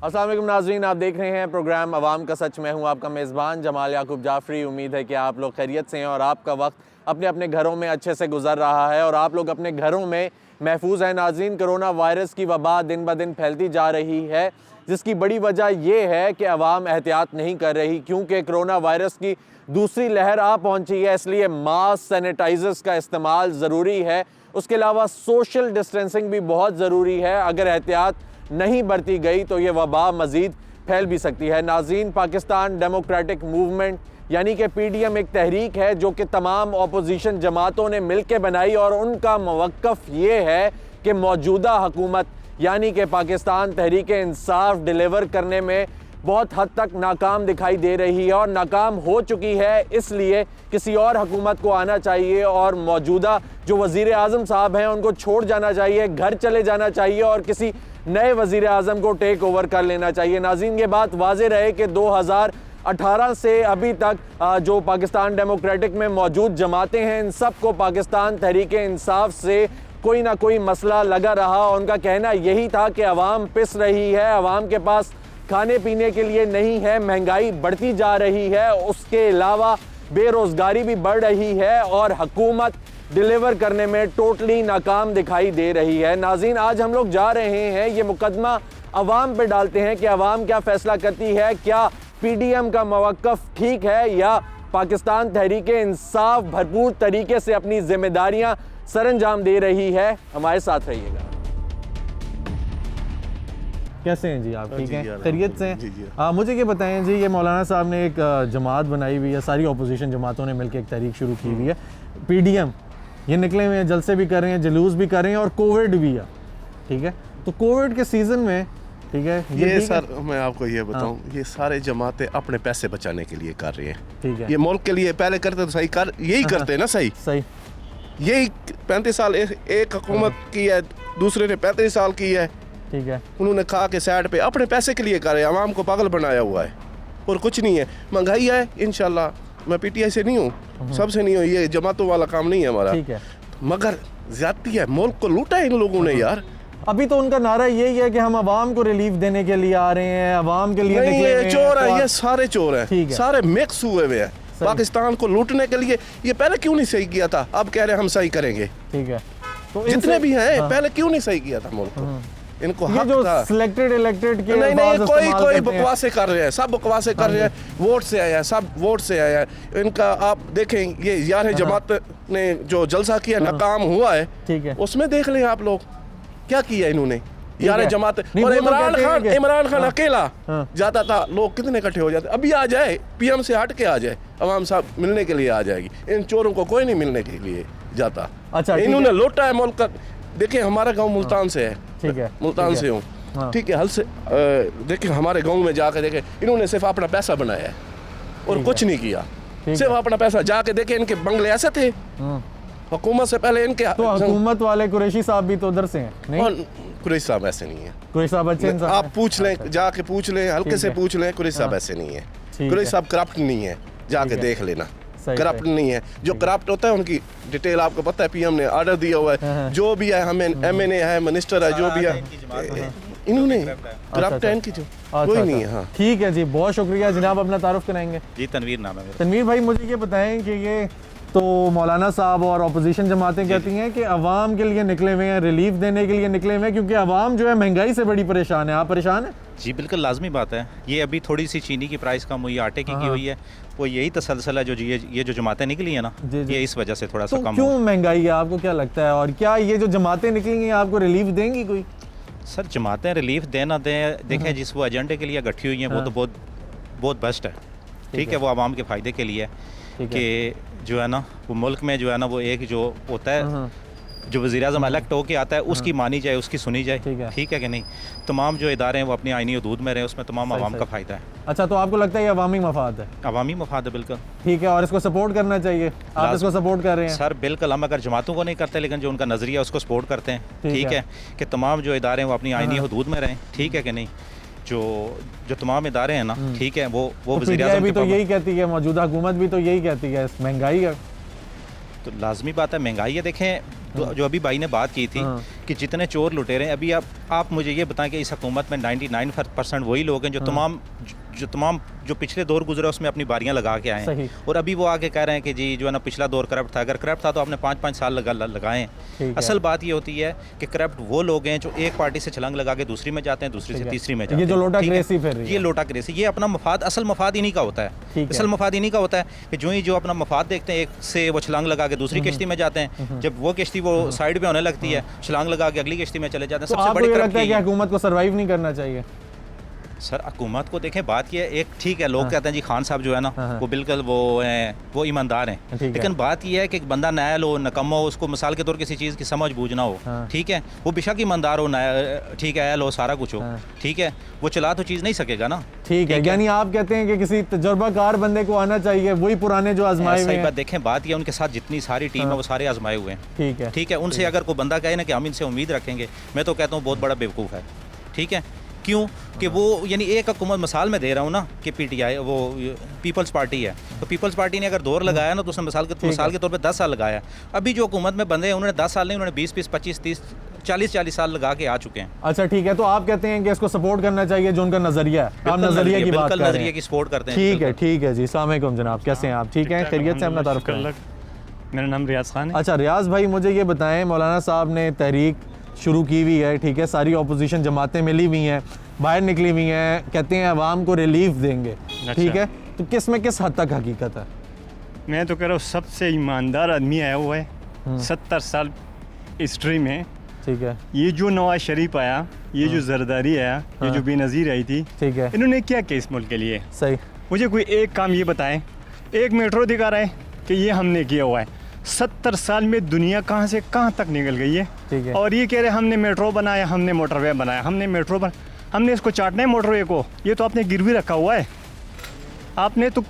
अस्सलाम वालेकुम नाज़रीन, आप देख रहे हैं प्रोग्राम अवाम का सच। मैं हूं आपका मेज़बान जमाल याकूब जाफ़री। उम्मीद है कि आप लोग खैरियत से हैं और आपका वक्त अपने अपने घरों में अच्छे से गुजर रहा है और आप लोग अपने घरों में महफूज हैं। नाज़रीन, कोरोना वायरस की वबा दिन ब दिन फैलती जा रही है, जिसकी बड़ी वजह ये है कि अवाम एहतियात नहीं कर रही, क्योंकि कोरोना वायरस की दूसरी लहर आ पहुंची है। इसलिए मास्क, सैनिटाइजर्स का इस्तेमाल ज़रूरी है। उसके अलावा सोशल डिस्टेंसिंग भी बहुत ज़रूरी है। अगर एहतियात नहीं बरती गई तो ये वबा मज़ीद फैल भी सकती है। नाज़रीन, पाकिस्तान डेमोक्रेटिक मूवमेंट यानी कि PDM एक तहरीक है जो कि तमाम अपोजिशन जमातों ने मिल के बनाई और उनका मवक़्क़फ़ ये है कि मौजूदा हुकूमत यानी कि पाकिस्तान तहरीक इंसाफ डिलीवर करने में बहुत हद तक नाकाम दिखाई दे रही है और नाकाम हो चुकी है। इसलिए किसी और हुकूमत को आना चाहिए और मौजूदा जो वज़ीर आज़म साहब हैं उनको छोड़ जाना चाहिए, घर चले जाना चाहिए और किसी नए वज़ीर आज़म को टेक ओवर कर लेना चाहिए। नाज़रीन, ये बात वाज़े रहे कि 2018 से अभी तक जो पाकिस्तान डेमोक्रेटिक में मौजूद जमातें हैं, इन सब को पाकिस्तान तहरीक इंसाफ से कोई ना कोई मसला लगा रहा। उनका कहना यही था कि अवाम पिस रही है, अवाम के पास खाने पीने के लिए नहीं है, महंगाई बढ़ती जा रही है, उसके अलावा बेरोज़गारी भी बढ़ रही है और हुकूमत डिलीवर करने में टोटली नाकाम दिखाई दे रही है। नाज़रीन, आज हम लोग जा रहे हैं ये मुकदमा अवाम पे डालते हैं कि अवाम क्या फ़ैसला करती है। क्या PDM का मवक़्क़फ़ ठीक है या पाकिस्तान तहरीक इंसाफ भरपूर तरीके से अपनी ज़िम्मेदारियाँ सरअंजाम दे रही है। हमारे साथ रहिएगा। कैसे हैं जी आप? ठीक हैं, खैरियत से हैं? मुझे ये बताएं जी, ये मौलाना साहब ने एक जमात बनाई हुई है, सारी अपोजिशन जमातों ने मिलकर एक तहरीक शुरू की हुई है PDM। ये निकले हुए हैं, जलसे भी कर रहे हैं, जुलूस भी कर रहे हैं और कोविड भी है। ठीक है, तो कोविड के सीज़न में ठीक है ये सर मैं आपको ये बताऊं, ये सारे जमातें अपने पैसे बचाने के लिए कर रही हैं। ठीक है, ये मुल्क के लिए पहले करते तो सही कर, यही करते हैं ना सही यही 35 साल एक हुकूमत की है, दूसरे ने 35 साल की है। ठीक है, उन्होंने खा के साइड पे अपने पैसे के लिए कर रहे हैं, आवाम को पागल बनाया हुआ है और कुछ नहीं है। महंगाई है, इंशाल्लाह मैं PTI से नहीं हूँ, सबसे नहीं हूँ, ये जमातों वाला काम नहीं है हमारा। ठीक है, मगर ज्यादती है, मुल्क को लूटा है इन लोगों ने यार। अभी तो उनका नारा यही है कि हम अवाम को रिलीफ देने के लिए आ रहे हैं, अवाम के लिए नहीं, ये चोर है, ये सारे चोर हैं, सारे मिक्स हुए हुए हैं पाकिस्तान को लूटने के लिए। ये पहले क्यों नहीं सही किया था, अब कह रहे हम सही करेंगे। ठीक है, तो जितने भी हैं पहले क्यों नहीं सही किया था मुल्क को, इनको हक जो था। सिलेक्टेड इलेक्टेड के नहीं, कोई बकवासें कर रहे हैं, सब बकवासें कर रहे हैं, वोट से आया है, सब वोट से आया है इनका। आप देखें ये यार जमात ने जो जलसा किया नाकाम हुआ है, ठीक है, उसमें देख लें आप लोग क्या किया इन्होंने यार जमात। और इमरान खान अकेला जाता था, लोग कितने इकट्ठे हो जाते। अभी आ जाए, PM से हट के आ जाए, अवाम साहब मिलने के लिए आ जाएगी। इन चोरों को कोई नहीं मिलने के लिए जाता। अच्छा, इन्होंने लूटा है मुल्क का। देखिए हमारा गांव मुल्तान से है, ठीक है, मुल्तान से हूँ, ठीक है, हल से देखिए हमारे गांव में जाके देखे, इन्होंने सिर्फ अपना पैसा बनाया है और कुछ नहीं किया, सिर्फ अपना पैसा। जाके देखे इनके बंगले ऐसे थे हुकूमत से पहले इनके। तो हुकूमत वाले कुरैशी साहब भी तो उधर से हैं? नहीं, कुरैशी साहब ऐसे नहीं है। कुरैशी साहब अच्छे इंसान आप पूछ लें, जाके पूछ लें, हल्के से पूछ लें, कुरैशी साहब ऐसे नहीं है। कुरैशी साहब करप्ट नहीं है, जाके देख लेना, करप्ट नहीं है। जो करप्ट होता है उनकी डिटेल आपको पता है, PM ने ऑर्डर दिया हुआ है, जो भी है, हमें MNA है, मिनिस्टर है, जो भी है, इन्होंने करप्ट है इनकी जो कोई नहीं है। ठीक है जी, बहुत शुक्रिया जनाब। अपना तारुफ कराएंगे? जी, तनवीर नाम है मेरा। तनवीर भाई, मुझे ये बताएं कि ये तो मौलाना साहब और अपोजिशन जमातें कहती हैं कि अवाम के लिए निकले हुए हैं, रिलीफ देने के लिए निकले हुए हैं, क्योंकि अवाम जो है महंगाई से बड़ी परेशान है। आप परेशान हैं? जी बिल्कुल लाजमी बात है। ये अभी थोड़ी सी चीनी की प्राइस कम हुई, आटे की हुई है, वो यही तसलसल है जो ये जो जमातें निकली है ना, ये इस वजह से थोड़ा सा कम। क्यों महंगाई है, आपको क्या लगता है? और क्या ये जो जमातें निकलेंगी आपको रिलीफ देंगी कोई? सर, जमातें रिलीफ देना दें, देखें जिस वो एजेंडे के लिए गठी हुई हैं वो तो बहुत बेस्ट है। ठीक है, वो आवाम के फ़ायदे के लिए कि जो है ना वो मुल्क में जो है ना वो एक जो होता है, जो वज़ीर-ए-आज़म इलेक्ट होके आता है उसकी मानी जाए, उसकी सुनी जाए। ठीक है कि नहीं? तमाम जो इदारे हैं वो अपनी आईनी हदूद में रहे, उसमें तमाम आवाम का फ़ायदा है। अच्छा, तो आपको लगता है ये अवामी मफाद है? अवामी मफाद है, बिल्कुल। ठीक है, और इसको सपोर्ट करना चाहिए। आप इसको सपोर्ट कर रहे हैं? सर बिल्कुल, हम अगर जमातों को नहीं करते लेकिन जो उनका नज़रिया है उसको सपोर्ट करते हैं। ठीक है, कि तमाम जो इदारे हैं वो अपनी आईनी हदूद में रहें। ठीक है कि नहीं? जो तमाम इदारे हैं ना, ठीक है, वो वज़ीर-ए-आज़म भी तो यही कहती है, मौजूदा हुकूमत भी तो यही कहती है, महंगाई है। तो लाजमी बात है, महंगाई है। देखें जो अभी भाई ने बात की थी कि कि जितने चोर लुटेरे हैं, अभी आप मुझे ये बताएं कि इस हुकूमत में 99% वही लोग हैं जो तमाम जो पिछले दौर गुजरे उसमें अपनी बारियां लगा के आए हैं, और अभी वो आके कह रहे हैं कि जी जो है ना पिछला दौर करप्ट था। अगर करप्ट था तो आपने 5-5 साल लगाए हैं। असल बात ये होती है कि करप्ट वो लोग हैं जो एक पार्टी से छलांग लगा के दूसरी में जाते हैं, दूसरी से तीसरी में जाते हैं। ये जो लोटा क्रेसी फिर रही है, ये लोटा क्रेसी, ये अपना मफाद, असल मफाद इन्हीं का होता है। असल मफाद इन्हीं का होता है कि जो अपना मफाद देखते हैं, एक से वो छलांग लगा के दूसरी किश्ती में जाते हैं, जब वो किश्ती वो साइड पे होने लगती है, छलांग लगा के अगली किश्ती में चले जाते हैं। सबसे बड़ी लगता है कि हुकूमत को सर्वाइव नहीं करना चाहिए। सर हुकूमत को देखें, बात की है एक, ठीक है लोग कहते हैं जी खान साहब जो है ना वो बिल्कुल वो ईमानदार हैं, लेकिन बात यह है कि एक बंदा नायल हो, नकम्मा हो, उसको मिसाल के तौर किसी चीज़ की समझ बूझ ना हो, ठीक है, वो बेशक ईमानदार हो, ठीक है, हो, सारा कुछ हो, ठीक है, वो चला तो चीज़ नहीं सकेगा ना। ठीक है, यानी आप कहते हैं कि किसी तजुर्बाकार बंदे को आना चाहिए, वही पुराने जो आजमाए हुए हैं। बात देखें, बात यह उनके साथ जितनी सारी टीम है वो सारे आजमाए हुए हैं। ठीक है, उनसे अगर कोई बंदा कहे ना कि हम इनसे उम्मीद रखेंगे, मैं तो कहता हूँ बहुत बड़ा बेवकूफ़ है। ठीक है, क्यों कि वो यानी एक हुकूमत मिसाल में दे रहा हूँ ना कि PTI वो पीपल्स पार्टी है, तो पीपल्स पार्टी ने अगर दौर लगाया ना तो उसने मिसाल के तौर पे 10 साल लगाया। अभी जो हुकूमत में बंदे हैं उन्होंने 10 साल नहीं, उन्होंने 20, 25, 30, 40 साल लगा के आ चुके हैं। अच्छा ठीक है, तो आप कहते हैं कि इसको सपोर्ट करना चाहिए जो उनका नज़रिया है। आप नज़रिया की बात कर रहे हैं, नज़रिया की सपोर्ट करते हैं। ठीक है जी। अस्सलाम वालेकुम जनाब, कैसे हैं आप? ठीक हैं, खैरियत से? अपना तारुफ करें। मेरा नाम रियाज खान है। अच्छा रियाज भाई, मुझे ये बताएं, मौलाना साहब ने तहरीक शुरू की हुई है, ठीक है, सारी अपोजिशन जमातें मिली हुई हैं, बाहर निकली हुई हैं, कहते हैं अवाम को रिलीफ देंगे, ठीक है, तो किस में किस हद तक हकीकत है? मैं तो कह रहा हूँ सबसे ईमानदार आदमी आया हुआ है 70 साल हिस्ट्री में। ठीक है, ये जो नवाज शरीफ आया, ये जो जरदारी आया, ये जो बेनज़ीर आई थी, ठीक है, इन्होंने क्या किया इस मुल्क के लिए? सही, मुझे कोई एक काम ये बताएं, एक मेट्रो दिखा रहे हैं कि ये हमने किया हुआ है। 70 साल में दुनिया कहाँ से कहाँ तक निकल गई है, ठीक है, और ये कह रहे हमने मेट्रो बनाया, हमने मोटरवे बनाया, हमने इसको चाटना है मोटरवे को। ये तो आपने गिरवी रखा हुआ है। आपने तो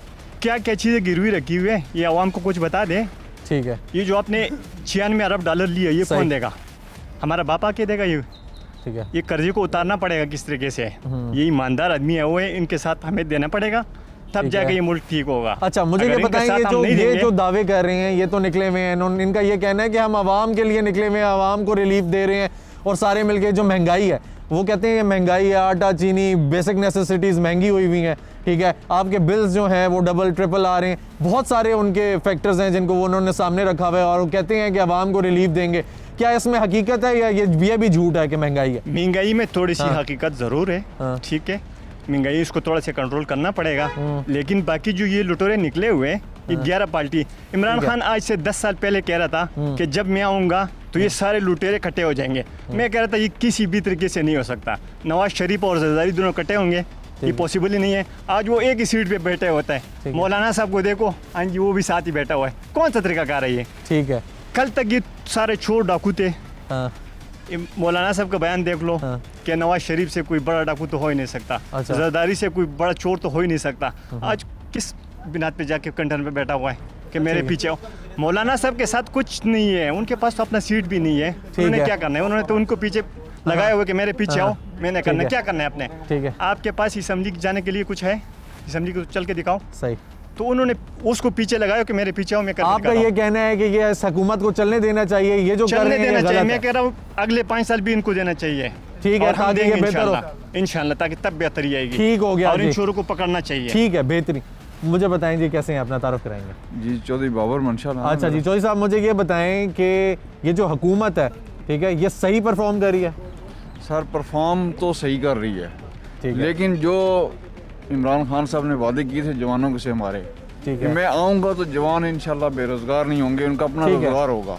क्या क्या चीज़ें गिरवी रखी हुई है, ये आवाम को कुछ बता दें। ठीक है, ये जो आपने 96 अरब डॉलर लिए, ये कौन देगा? हमारा बाप आके देगा ये? ठीक है, ये कर्जे को उतारना पड़ेगा किस तरीके से? ये ईमानदार आदमी है वो है, इनके साथ हमें देना पड़ेगा, तब जाके ये मुल्क ठीक होगा। अच्छा मुझे ये बताएं, ये जो दावे कर रहे हैं, ये तो निकले हुए हैं, इनका ये कहना है कि हम आवाम के लिए निकले हुए हैं, आवाम को रिलीफ दे रहे हैं, और सारे मिलके जो महंगाई है, वो कहते हैं महंगाई है, आटा चीनी बेसिक नेसेसिटीज़ महंगी हुई हैं, ठीक है, आपके बिल्स जो हैं वो डबल ट्रिपल आ रहे हैं, बहुत सारे उनके फैक्टर्स हैं जिनको वो उन्होंने सामने रखा हुआ है, और वो कहते हैं कि आवाम को रिलीफ देंगे। क्या इसमें हकीकत है या ये भी झूठ है कि महंगाई है? महंगाई में थोड़ी सी हकीकत ज़रूर है, ठीक है, महंगाई इसको थोड़ा सा कंट्रोल करना पड़ेगा, लेकिन बाकी जो ये लुटेरे निकले हुए हैं, ये 11 पार्टी, इमरान खान आज से 10 साल पहले कह रहा था कि जब मैं आऊँगा तो ये सारे लुटेरे इकट्ठे हो जाएंगे। मैं कह रहा था ये किसी भी तरीके से नहीं हो सकता। नवाज शरीफ और जरदारी दोनों इकट्ठे होंगे, ये पॉसिबल ही नहीं है। आज वो एक ही सीट पे बैठे होता है। मौलाना साहब को देखो, हाँ जी वो भी साथ ही बैठा हुआ है। कौन सा तरीकाकार है ये? ठीक है, कल तक ये सारे चोर डाकू थे। मौलाना साहब का बयान देख लो कि नवाज शरीफ से कोई बड़ा डाकू तो हो ही नहीं सकता, जरदारी से कोई बड़ा चोर तो हो ही नहीं सकता। आज किस बिनाद पे जाके कंटन पे बैठा हुआ है कि मेरे पीछे आओ? मौलाना साहब के साथ कुछ नहीं है, उनके पास तो अपना सीट भी नहीं है। उन्होंने क्या करना है? उन्होंने तो उनको पीछे लगाए हुए कि मेरे पीछे आओ, मैंने करना क्या करना है अपने। ठीक है, आपके पास असेंबली जाने के लिए कुछ है? असेंबली को चल के दिखाओ। सही, तो उन्होंने उसको पीछे लगाया कि मेरे पीछे आओ, मैं आपका ये कहना है कि ये इस हुकूमत को चलने देना चाहिए, ये जो चलने देना चाहिए। मैं कह रहा हूँ अगले 5 साल भी इनको देना चाहिए। ठीक है, ताकि ये बेहतर हो इंशाल्लाह, ताकि तब बेहतरी आएगी। ठीक हो गया, और इन चोरों को पकड़ना चाहिए। ठीक है, बेहतरीन। मुझे बताएं जी, कैसे हैं? अपना तारुफ कराएंगे जी। चौधरी बाबर मंशा। अच्छा जी, चौधरी साहब मुझे ये बताएं कि ये जो हुकूमत है, ठीक है, ये सही परफॉर्म कर रही है? सर परफॉर्म तो सही कर रही है, लेकिन जो इमरान खान साहब ने वादे किए थे जवानों से हमारे, ठीक है, मैं आऊँगा तो जवान इंशाल्लाह बेरोजगार नहीं होंगे, उनका अपना रोजगार होगा।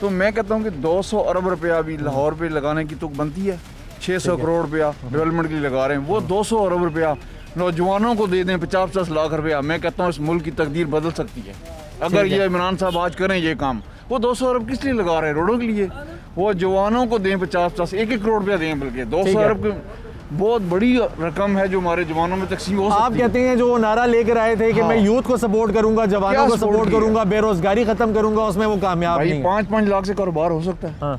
तो मैं कहता हूँ कि 200 अरब रुपया अभी लाहौर पे लगाने की तुक बनती है। 600 करोड़ रुपया डेवलपमेंट के लिए लगा रहे हैं, वो 200 अरब रुपया नौजवानों को दे दें, 50-50 लाख रुपया। मैं कहता हूँ इस मुल्क की तकदीर बदल सकती है अगर ये इमरान साहब आज करें ये काम। वो 200 अरब किस लिए लगा रहे हैं? रोडों के लिए। वो जवानों को दें 50-50, 1-1 करोड़ रुपया दें, बल्कि 200 अरब की बहुत बड़ी रकम है जो हमारे जवानों में तकसीम हो सकती है। आप कहते हैं जो नारा लेकर आए थे कि मैं यूथ को सपोर्ट करूंगा, जवानों को सपोर्ट करूंगा, बेरोजगारी खत्म करूंगा, उसमें वो कामयाब नहीं है। 5-5 लाख से कारोबार हो सकता है,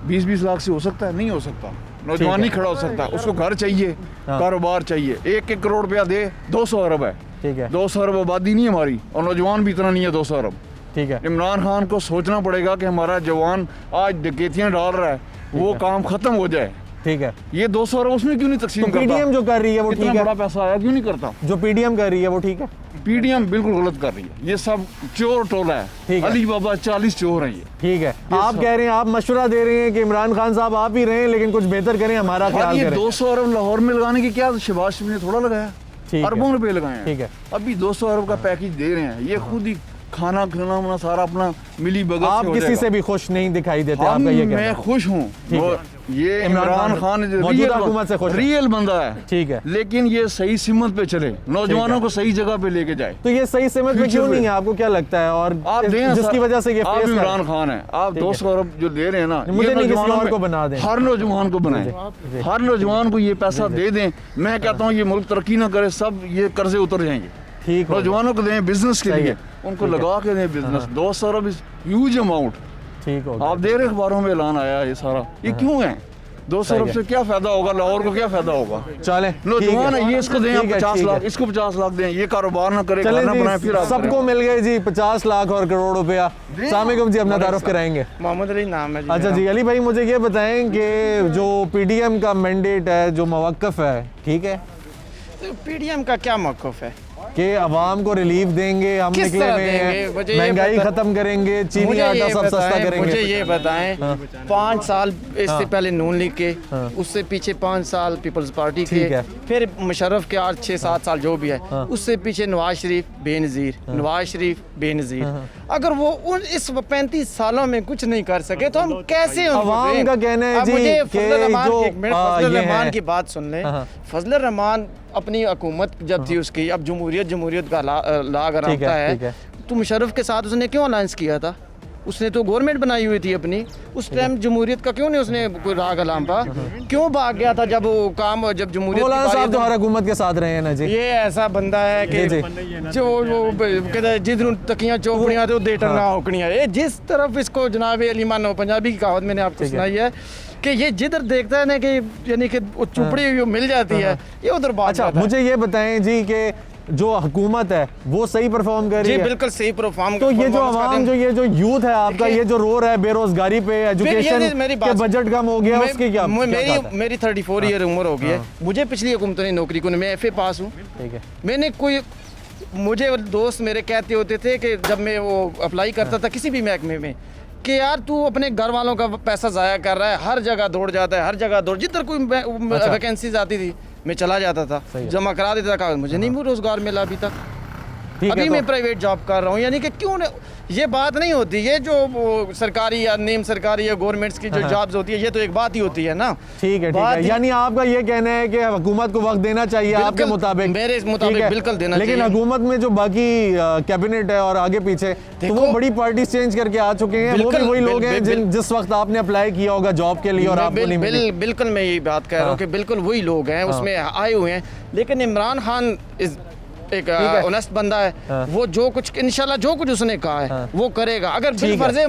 20-20 लाख से हो सकता है, नहीं हो सकता। नौजवान नहीं खड़ा हो सकता, उसको घर चाहिए, कारोबार चाहिए। 1-1 करोड़ रुपया दे, 200 अरब है। ठीक है, 200 अरब आबादी नहीं हमारी, और नौजवान भी इतना नहीं है 200 अरब। ठीक है, इमरान खान को सोचना पड़ेगा कि हमारा जवान आज डकैतियाँ डाल रहा है, वो काम खत्म हो जाए। ठीक है, ये 200 अरब उसमें क्यों नहीं तो तकसीम करता? पीडीएम जो कर रही है वो इतना ठीक है, बड़ा पैसा आया क्यों नहीं करता? जो पीडीएम कर रही है वो ठीक है। पीडीएम बिल्कुल गलत कर रही है, ये सब चोर टोला है। ठीक है। अली बाबा 40 चोर हैं ये। ठीक है, आप कह रहे हैं, आप मशवरा दे रहे हैं कि इमरान खान साहब आप ही रहें, लेकिन कुछ बेहतर करें, हमारा और ख्याल ये करें। 200 अरब लाहौर में लगाने की क्या शहबाज शरीफ ने थोड़ा लगाया, ठीक है। अरबों रुपए लगाए हैं। ठीक है। अभी 200 अरब का पैकेज दे रहे हैं, ये खुद ही खाना खाना सारा अपना मिली बगल आप से हो किसी जाएगा। से भी खुश नहीं दिखाई देते, हम आपका ये कहना मैं है। खुश हूँ। ठीक है। ये इमरान खान जो मौजूदा हुकूमत से खुश है। रियल बंदा है, ठीक है। लेकिन ये सही सिमत पे चले, नौजवानों को सही जगह पे लेके जाए। तो ये सही समझ में Future क्यों में। नहीं है, आपको क्या लगता है? और आप दें जिसकी वजह से ये आप फेस कर- इमरान खान है, आप 200 अरब जो दे रहे हैं ना, मुझे ये नहीं, किसी नौजवानों और में- को बना दें। हर नौजवान को बनाए, हर नौजवान को ये पैसा दे दें। मैं कहता हूँ ये मुल्क तरक्की ना करे, सब ये कर्जे उतर जाएंगे। ठीक हो गया। नौजवानों को दें बिजनेस के सही लिए, है। उनको ठीक है। लगा के दें business. 200 Arab is huge amount. ठीक हो आप देख रहे अखबारों में ऐलान आया ये सारा, ये क्यों है? 200 अरब से क्या फायदा होगा, लाहौर को क्या फायदा होगा? चले, नौजवान है ये, इसको दें आप 50 ठीक लाख, है। इसको 50 लाख दें, ये कारोबार ना करे, चलें खाना बनाए, जी, फिर आप सबको करें। मिल गए जी 50 लाख और करोड़ रुपया। सामिकुम जी, अपना तारुफ कराएंगे। मोहम्मद अली नाम है जी अच्छा मेरा। जी, अली भाई मुझे ये बताएं कि जो पीडीएम का मैंडेट है, जो मवक्फ है, ठीक है, तो पीडीएम का क्या मौक़िफ़ है? कि अवाम को रिलीफ देंगे, हम किस निकले तरह हुए देंगे? हैं, मुझे ये महंगाई बता- खत्म करेंगे, चीनी मुझे आटा ये सब सस्ता बताएं, करेंगे। मुझे ये बताएं, 5 साल इससे पहले नून लीग के, उससे पीछे 5 साल पीपल्स पार्टी ठीक के, है। फिर मुशर्रफ के 8-6-7 साल जो भी है, उससे पीछे नवाज शरीफ बेनज़ीर, नवाज शरीफ बेनज़ीर। अगर वो उन इस 35 सालों में कुछ नहीं कर सके तो हम कैसे उनको अवाम दें? का कहना है अब जी मुझे कि फजल रहमान जो, की- एक मिनट, ये फजल है। रहमान की बात सुन लें। हाँ। फजल रहमान अपनी हुकूमत जब थी उसकी, अब जमहूरियत का ला अगर ठीक है, आता ठीक है। है, तो मुशर्रफ के साथ उसने क्यों अलायंस किया था? उसने तो गवर्नमेंट बनाई हुई थी अपनी, उस टाइम जमहूरियत का क्यों नहीं उसने कोई राग अलाम पा? क्यों भाग गया था जब वो काम, जब जमहूरियत की मौलाना बारी साहब तो आई? हर हुकूमत के साथ रहे हैं ना जी। ये ऐसा बंदा है कि जी, जो वो कहते जिधर तकियां चौपड़ियां तो दे टंगा होकड़ियां। ये जिस तरफ इसको जनाब अली मानो, पंजाबी की कहावत मैंने आपको सुनाई है कि ये जिधर देखता है ना कि यानी कि वो चुपड़ी हुई मिल जाती है, ये उधर भाग अच्छा, जाता है। मुझे ये बताएं जी कि जो हुकूमत है वो सही परफॉर्म कर रही जी है? बिल्कुल सही परफॉर्म। तो ये जो आवाम, जो ये जो यूथ है आपका, देखिए- ये जो रो रहा है बेरोजगारी पे, एजुकेशन मेरी के बजट कम हो गया, उसकी क्या बात है? मेरी 34 ईयर उम्र हो गई है। मुझे पिछली हुकूमतों ने नौकरी को, मैं FA पास हूँ। ठीक है। मैंने कोई, मुझे दोस्त मेरे कहते होते थे कि जब मैं वो अप्लाई करता था किसी भी महकमे में, कि यार तू अपने घर वालों का पैसा ज़ाया कर रहा है, हर जगह दौड़ जाता है, हर जगह दौड़, जिधर कोई वैकेंसीज आती थी मैं चला जाता था, सही है। जमा करा देता था कागज। मुझे नहीं रोज़गार मिला अभी तक। ठीक है, अभी तो- मैं प्राइवेट जॉब कर रहा हूँ, यानी कि क्यों ये बात नहीं होती। ये जो वो सरकारी या नीम सरकारी या गवर्नमेंट्स की जो जॉब्स होती है, ये तो एक बात ही होती है ना। ठीक है, ठीक बात है। ही- यानी आपका ये कहना है कि हुकूमत को वक्त देना चाहिए बिल्कुल, आपके मुताबिक? मेरे मुताबिक ठीक है। बिल्कुल देना लेकिन चाहिए। हुकूमत में जो बाकी कैबिनेट है और आगे पीछे, तो वो देखो- बड़ी पार्टी चेंज करके आ चुके हैं। वो भी बिल्कुल, वही लोग हैं बिल- जिस वक्त आपने अप्लाई किया होगा जॉब के लिए और आपको नहीं मिली। बिल्कुल मैं यही बात कह रहा हूँ कि बिल्कुल वही लोग हैं उसमें आए हुए हैं। लेकिन इमरान खान एक है। ऑनेस्ट बंदा है। हाँ। वो जो कुछ इंशाल्लाह जो कुछ उसने कहा है हाँ। वो करेगा। अगर ठीक है।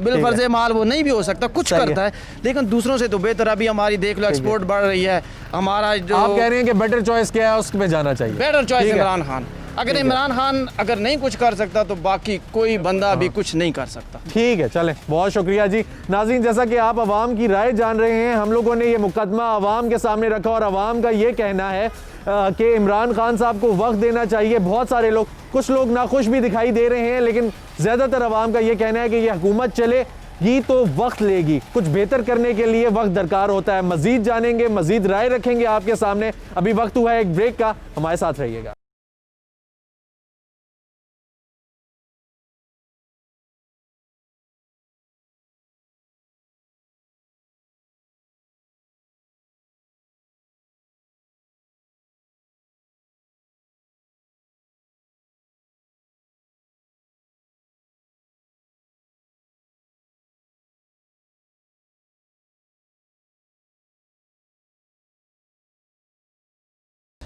बिल फर्जे माल वो नहीं भी हो सकता, कुछ सही है। करता है, लेकिन दूसरों से तो बेहतर। अभी हमारी देख लो एक्सपोर्ट बढ़ रही है, हमारा जो आप कह रहे हैं कि बेटर चॉइस क्या है, उस पे जाना चाहिए। बेटर चॉइस ठीक है। इमरान खान। अगर इमरान खान अगर नहीं कुछ कर सकता तो बाकी कोई बंदा भी कुछ नहीं कर सकता। ठीक है, चलें, बहुत शुक्रिया जी। नाज़रीन, जैसा कि आप आवाम की राय जान रहे हैं, हम लोगों ने ये मुकदमा आवाम के सामने रखा और आवाम का ये कहना है कि इमरान खान साहब को वक्त देना चाहिए। बहुत सारे लोग, कुछ लोग नाखुश भी दिखाई दे रहे हैं, लेकिन ज़्यादातर आवाम का ये कहना है कि ये हुकूमत चले ये तो वक्त लेगी, कुछ बेहतर करने के लिए वक्त दरकार होता है। मज़ीद जानेंगे, मज़ीद राय रखेंगे आपके सामने। अभी वक्त हुआ है एक ब्रेक का, हमारे साथ रहिएगा।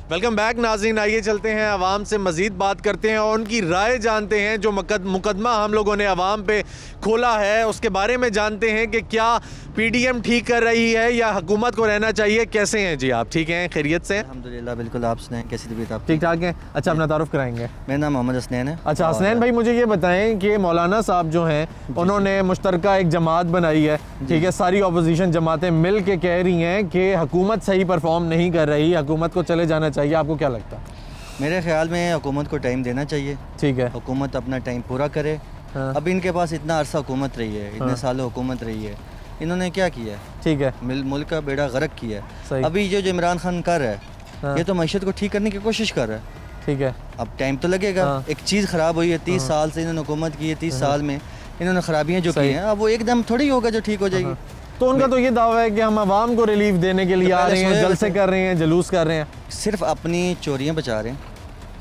वेलकम बैक नाज़रीन, आइए चलते हैं आवाम से मज़ीद बात करते हैं और उनकी राय जानते हैं। जो मुकदमा हम लोगों ने आवाम पे खोला है उसके बारे में जानते हैं कि क्या पीडीएम ठीक कर रही है या हुकूमत को रहना चाहिए। कैसे हैं जी आप? ठीक हैं, खैरियत से? अल्हम्दुलिल्लाह बिल्कुल। आप सुनाएं, कैसी तबीयत आप? ठीक ठाक हैं। अच्छा, अपना तारुफ कराएंगे? मेरा नाम मोहम्मद हसनैन है। अच्छा हसनैन भाई, मुझे ये बताएं कि मौलाना साहब जो हैं उन्होंने मुश्तरका एक जमात बनाई है, ठीक है, सारी अपोजिशन जमातें मिल के कह रही हैं कि हुकूमत सही परफॉर्म नहीं कर रही, हुकूमत को चले जाना चाहिए। आपको क्या लगता है? मेरे ख्याल में हुकूमत को टाइम देना चाहिए। ठीक है। हुकूमत अपना टाइम पूरा करे। हाँ। अब इनके पास इतना अरसा हुकूमत रही है, इतने सालों हुकूमत रही है, इन्होंने क्या किया है? ठीक है। मुल्क का बेड़ा गर्क किया है। सही। अभी जो इमरान खान कर रहा है, हाँ। ये तो मईशत को ठीक करने की कोशिश कर रहा है। ठीक है। अब टाइम तो लगेगा। हाँ। एक चीज़ ख़राब हुई है, 30 साल से इन्होंने हुकूमत की है, 30 साल में इन्होंने खराबियाँ जो की सही। हैं, अब वो एकदम थोड़ी होगा जो ठीक हो जाएगी। तो उनका तो ये दावा है कि हम आवाम को रिलीफ देने के लिए तो आ पहले रहे हैं, सोए जलसे थे। कर रहे हैं, जुलूस कर रहे हैं। सिर्फ अपनी चोरियां बचा रहे हैं,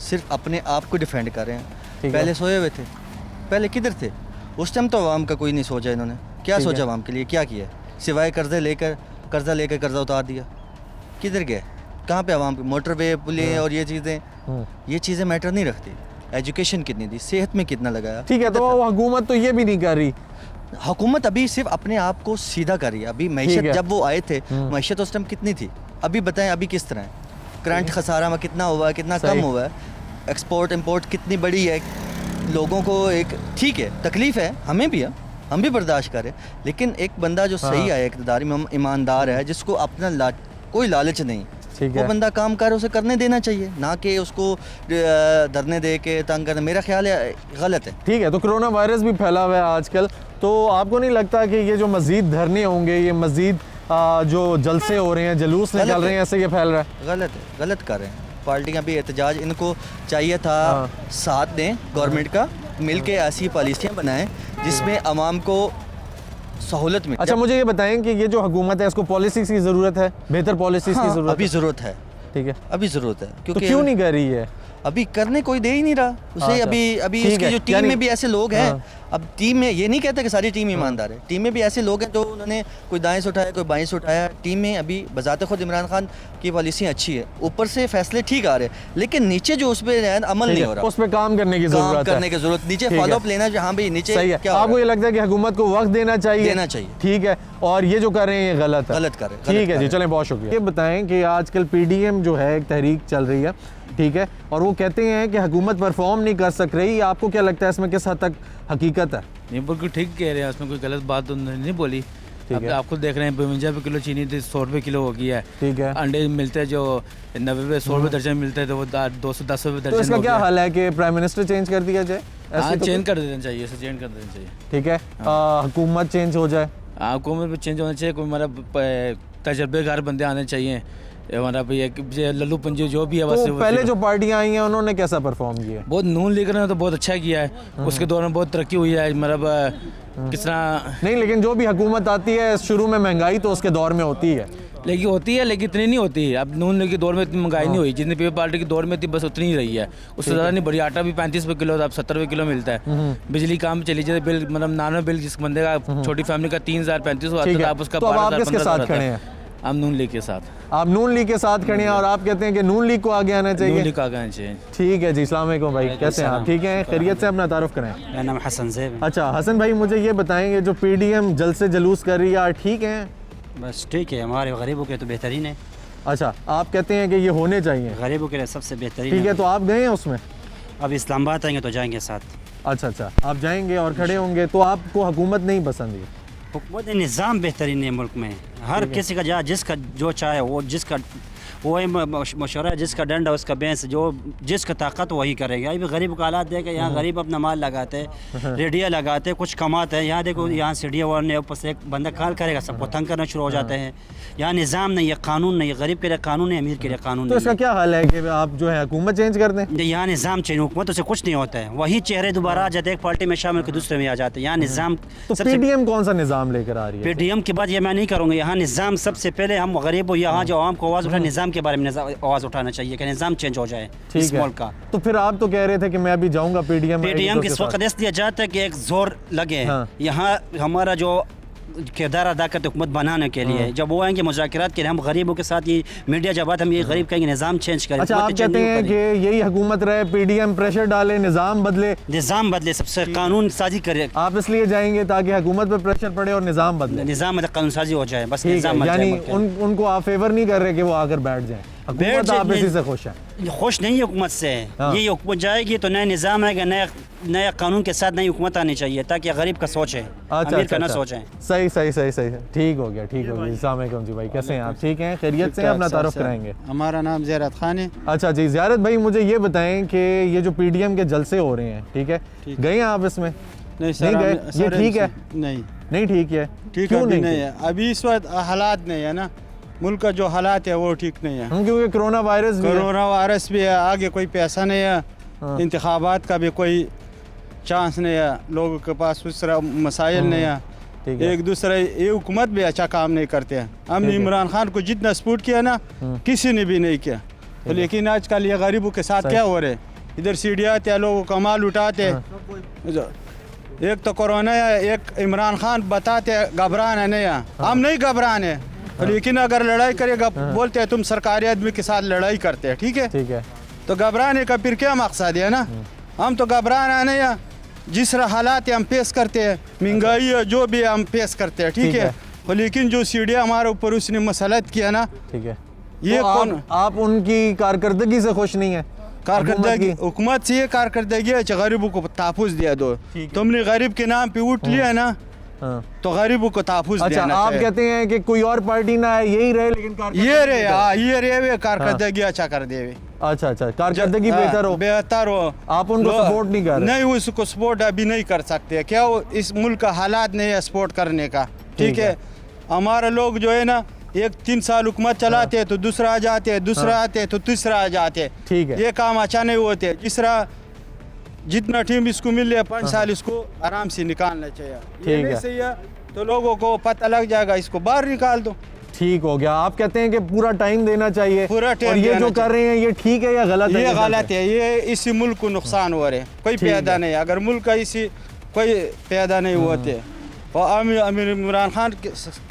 सिर्फ अपने आप को डिफेंड कर रहे हैं। ठीक है। पहले सोए हुए थे, पहले किधर थे? उस टाइम तो आवाम का कोई नहीं सोचा इन्होंने। क्या ठीक है। सोचा आवाम के लिए? क्या किया? सिवाय कर्जा लेकर कर्जा उतार दिया। किधर गए? कहाँ पे आवाम की मोटरवे पुलें और ये चीज़ें मैटर नहीं रखती। एजुकेशन कितनी दी, सेहत में कितना लगाया? ठीक है, तो हुकूमत तो ये भी नहीं कर रही। हुकूमत अभी सिर्फ अपने आप को सीधा कर रही है। अभी ठीक मैशत है। जब वो आए थे, मैशत उस टाइम कितनी थी? अभी बताएं अभी किस तरह है? करंट खसारा में कितना हुआ है, कितना सही। कम हुआ है? एक्सपोर्ट इंपोर्ट कितनी बड़ी है? लोगों को एक ठीक है तकलीफ़ है, हमें भी है, हम भी बर्दाश्त करें, लेकिन एक बंदा जो सही आया, इक़्तिदार ईमानदार है, जिसको अपना कोई लालच नहीं, ठीक वो है। बंदा काम कर उसे करने देना चाहिए, ना कि उसको धरने दे के तंग करना। मेरा ख्याल है गलत है। ठीक है, तो कोरोना वायरस भी फैला हुआ है आजकल, तो आपको नहीं लगता कि ये जो मज़ीद धरने होंगे, ये मज़ीद जो जलसे हो रहे हैं, जुलूस गलत निकल रहे है। हैं, ऐसे ये फैल रहा है? गलत है, गलत कर रहे हैं। पार्टियां भी एहतजाज, इनको चाहिए था हाँ। साथ दें गवर्नमेंट का, मिलके ऐसी पॉलिसियां बनाएं जिसमें आवाम को सहूलत मिले। अच्छा, मुझे ये बताएं कि ये जो हुकूमत है इसको पॉलिसीज़ की ज़रूरत है, बेहतर पॉलिसीज़ की हाँ, ज़रूरत अभी है? ज़रूरत है, ठीक है, अभी ज़रूरत है। तो क्यों नहीं कर रही है? अभी करने कोई दे ही नहीं रहा उसे। अच्छा, अभी ठीक इसकी है, जो टीम यानी- में भी ऐसे लोग हैं। हाँ। अब टीम में ये नहीं कहते कि सारी टीम ईमानदार है, टीम में भी ऐसे लोग हैं जो उन्होंने कोई दाएं से उठाया, कोई बाएं से उठाया। टीम में अभी बजाते खुद इमरान खान की पॉलिसियाँ अच्छी है, ऊपर से फैसले ठीक आ रहे हैं, लेकिन नीचे जो उस पर अमल ठीक नहीं है, हो रहा, उस पर काम करने की काम ज़रूरत है। करने की जरूरत, नीचे ठीक है। फॉलो अप लेना जो हाँ भाई नीचे सही है। क्या हो आपको रहा ये लगता है कि हुकूमत को वक्त देना चाहिए? देना चाहिए। ठीक है, और ये जो कर रहे हैं ये गलत है? गलत कर रहे हैं, ठीक गलत है कर जी, रहे हैं। चलें, बहुत शुक्रिया। ये बताएं कि आजकल पीडीएम जो है एक तहरीक चल रही है, ठीक है, और वो कहते हैं कि हुकूमत परफॉर्म नहीं कर सक रही। आपको क्या लगता है इसमें किस हद तक हकीकत है? नहीं, बिल्कुल ठीक कह रहे हैं, उसमें कोई गलत बात तो नहीं बोली। अब है। आप खुद देख रहे हैं 52 रुपये किलो चीनी थी, 100 रुपये किलो हो गया है। ठीक है। अंडे मिलते हैं जो 90 रुपये 100 रुपये दर्जन मिलते हैं, तो वो 210 रुपये तो दर्जन इसका हो क्या गया। हल है कि प्राइम मिनिस्टर चेंज कर दिया जाए? हाँ, ऐसे तो चेंज कर देना चाहिए, इसे चेंज कर देना चाहिए। ठीक है, हुकूमत चेंज हो जाए। हाँ, हुकूमत भी चेंज होना चाहिए, कोई हमारा तजर्बेकार बंदे आने चाहिए। हमारा भी एक लल्लू पंजू जो भी है बस तो पहले जो पार्टियां आई हैं उन्होंने कैसा परफॉर्म किया? बहुत नून लीग ने तो बहुत अच्छा किया है, उसके दौर में बहुत तरक्की हुई है। मतलब किस तरह नहीं, लेकिन जो भी हुकूमत आती है शुरू में महंगाई तो उसके दौर में होती है। लेकिन होती है, लेकिन इतनी नहीं होती है। अब नून लीग के दौर में इतनी महंगाई नहीं हुई, जितनी पीपल पार्टी के दौर में थी बस उतनी ही रही है, उससे ज़्यादा नहीं बढ़ी। आटा भी 35 रुपये किलो था, अब 70 रुपये किलो मिलता है। बिजली काम चली जाए, बिल मतलब नानो बिल जिस बंदे का छोटी फैमिली का 3035 ठीक है, आप उसका तो अब आप 12,000 किसके साथ 15,000 खड़े हैं? हम नून लीग के साथ। आप नून लीग के साथ खड़े हैं और आप कहते हैं कि नून लीग को आगे आना नून चाहिए। लीग का आगे आना चाहिए। ठीक है जी, अस्सलाम वालेकुम भाई, कैसे हैं आप? ठीक हैं, खैरियत से? अपना तारुफ करें। मेरा नाम हसन ज़ैब है। अच्छा हसन भाई, मुझे ये बताएंगे जो पीडीएम जल से जुलूस कर रही है, ठीक है? बस ठीक है, हमारे गरीबों के लिए तो बेहतरीन है। अच्छा, आप कहते हैं कि ये होने चाहिए? गरीबों के लिए सबसे बेहतरीन ठीक है, तो आप गए हैं उसमें? अब इस्लामाबाद आएंगे तो जाएंगे साथ। अच्छा, आप जाएंगे और खड़े होंगे, तो आपको हुकूमत नहीं पसंद है? हुकूमत निज़ाम बेहतरीन है मुल्क में, हर किसी का जहाँ जिसका जो चाहे वो, जिसका वही मशवरा है, जिसका डंड है उसका बेंस, जो जिसका ताकत वही करेगा। अभी गरीब का हालात देखे, यहाँ गरीब अपना माल लगाते हैं, रेडिया लगाते हैं, कुछ कमाते हैं। यहाँ देखो, यहाँ सीढ़ियाँ वाले ऊपर से एक बंदा काल करेगा, सबको तंग करना शुरू हो जाते हैं। यहाँ निज़ाम नहीं है, कानून नहीं है, गरीब के लिए कानून है, अमीर के लिए कानून तो नहीं इसका है। क्या हाल है कि आप जो है हुकूमत चेंज कर दें? यहाँ निज़ाम चेंज, हुकूमत से कुछ नहीं होता है, वही चेहरे दोबारा आ जाते हैं, एक पार्टी में शामिल के दूसरे में आ जाते हैं। यहाँ निज़ाम तो पीडीएम कौन सा निज़ाम लेकर आ रही है? पीडीएम की बात ये मैं नहीं करूँगा। यहाँ निज़ाम सबसे पहले हम गरीब हो, यहाँ जो आवाम को आवाज़ उठा, निज़ाम के बारे में आवाज़ उठाना चाहिए कि निज़ाम चेंज हो जाए इस मुल्क का। तो फिर आप तो कह रहे थे कि मैं अभी जाऊंगा पीडीएम पीडीएम की इस वक्त इसलिए जाता है कि एक जोर लगे। हाँ। यहाँ हमारा जो किरदार अदा करते हुकूमत बनाने के लिए। जब वो आएंगे मुज़ाकरात के लिए, हम गरीबों के साथ ये मीडिया जब बात हम ये गरीब कहेंगे निज़ाम चेंज करें। अच्छा, आप कहते हैं कि यही हुकूमत रहे, पीडीएम प्रेशर डाले, निज़ाम बदले, निज़ाम बदले, सबसे कानून साजी करे। आप इसलिए जाएंगे ताकि हुकूमत पर प्रेशर पड़े और निज़ाम बदले, निज़ाम मतलब कानून साजी हो जाए, बस ठीक निज़ाम है। बन जाए यानी मुल्क के। उनको आप फेवर नहीं कर रहे कि वो आकर बैठ जाएं, हुकूमत आप इसी से खुश है? खुश नहीं है हुकूमत से। हाँ। ये हुकूमत जाएगी तो नया निज़ाम आएगा, नया कानून के साथ नई हुकूमत आनी चाहिए ताकि गरीब का सोचें, अमीर का ना सोचें। सही सही सही सही, ठीक हो गया, ठीक हो गया। अस्सलाम वालेकुम जी भाई, कैसे हैं आप? ठीक हैं, खैरियत से हैं? अपना तारुफ कराएंगे। हमारा नाम ज़ियारत खान है। अच्छा जी, ज़ियारत भाई मुझे ये बताएं कि ये जो पीडीएम के जलसे हो रहे हैं, ठीक है, गए हैं आप इसमें? नहीं नहीं गए? ये ठीक है? नहीं नहीं ठीक है, ठीक क्यों अभी नहीं नहीं है, अभी इस वक्त हालात नहीं है ना, मुल्क का जो हालात है वो ठीक नहीं है। क्योंकि कोरोना वायरस भी है। कोरोना वायरस भी है, आगे कोई पैसा नहीं है, इंतखाबात का भी कोई चांस नहीं है, लोगों के पास उस तरह मसाइल नहीं है, ठीक है। एक दूसरे, ये हुकूमत भी अच्छा काम नहीं करते हैं। हमने इमरान खान को जितना सपोर्ट किया ना, किसी ने भी नहीं किया। तो लेकिन आजकल ये गरीबों के साथ क्या हो रहे, इधर सीढ़ियाँ थे, लोगों को माल उठाते, एक तो कोरोना है, एक इमरान खान बताते घबराना नहीं है, हम नहीं घबराने, लेकिन अगर लड़ाई करेगा बोलते हैं तुम सरकारी आदमी के साथ लड़ाई करते हैं, ठीक है, ठीक है, तो घबराने का फिर क्या मकसद है ना, हम तो घबराना नहीं है, जिस तरह हालात है हम पेश करते हैं, महंगाई है जो भी है हम पेश करते हैं, ठीक है, लेकिन जो सीढ़ियाँ हमारे ऊपर उसने मसलत किया ना, ठीक है, ये तो कौन, आप उनकी कारकर्दगी से खुश नहीं है? कारकर्दगी हुकूमत से ये कारकर्दगी है, गरीबों को तहफ़्फ़ुज़ दिया दो, तुमने गरीब के नाम पे उठ लिया ना, तो गरीबों को तहफ़्फ़ुज़ अच्छा, देना आप चाहिए। कहते हैं कि कोई और पार्टी ना है, यही रहे, लेकिन ये रे, हाँ ये रे, वे कारकर्दगी अच्छा कर दे वे। अच्छा अच्छा, कारकर्दगी बेहतर हो, बेहतर हो, आप उनको सपोर्ट नहीं कर रहे? नहीं, उसको सपोर्ट अभी नहीं कर सकते, क्या वो इस मुल्क का हालात नहीं है सपोर्ट करने का, ठीक है। हमारे लोग जो है ना, एक 3 साल हुकूमत चलाते हैं तो दूसरा आ जाते हैं, दूसरा आते हैं तो तीसरा आ जाते हैं, ठीक है। ये काम अच्छा नहीं होते, जिस तरह जितना टीम इसको मिल रहा 5 साल इसको आराम से निकालना चाहिए, ये नहीं सही है तो लोगों को पता लग जाएगा, इसको बाहर निकाल दो। ठीक हो गया। आप कहते हैं कि पूरा टाइम देना चाहिए, पूरा टाइम और ये जो कर रहे हैं ये ठीक है या गलत है? ये गलत है, ये इसी मुल्क को नुकसान हो रहे, कोई पैदा नहीं, अगर मुल्क का इसी कोई पैदा नहीं होते, और अमीर इमरान खान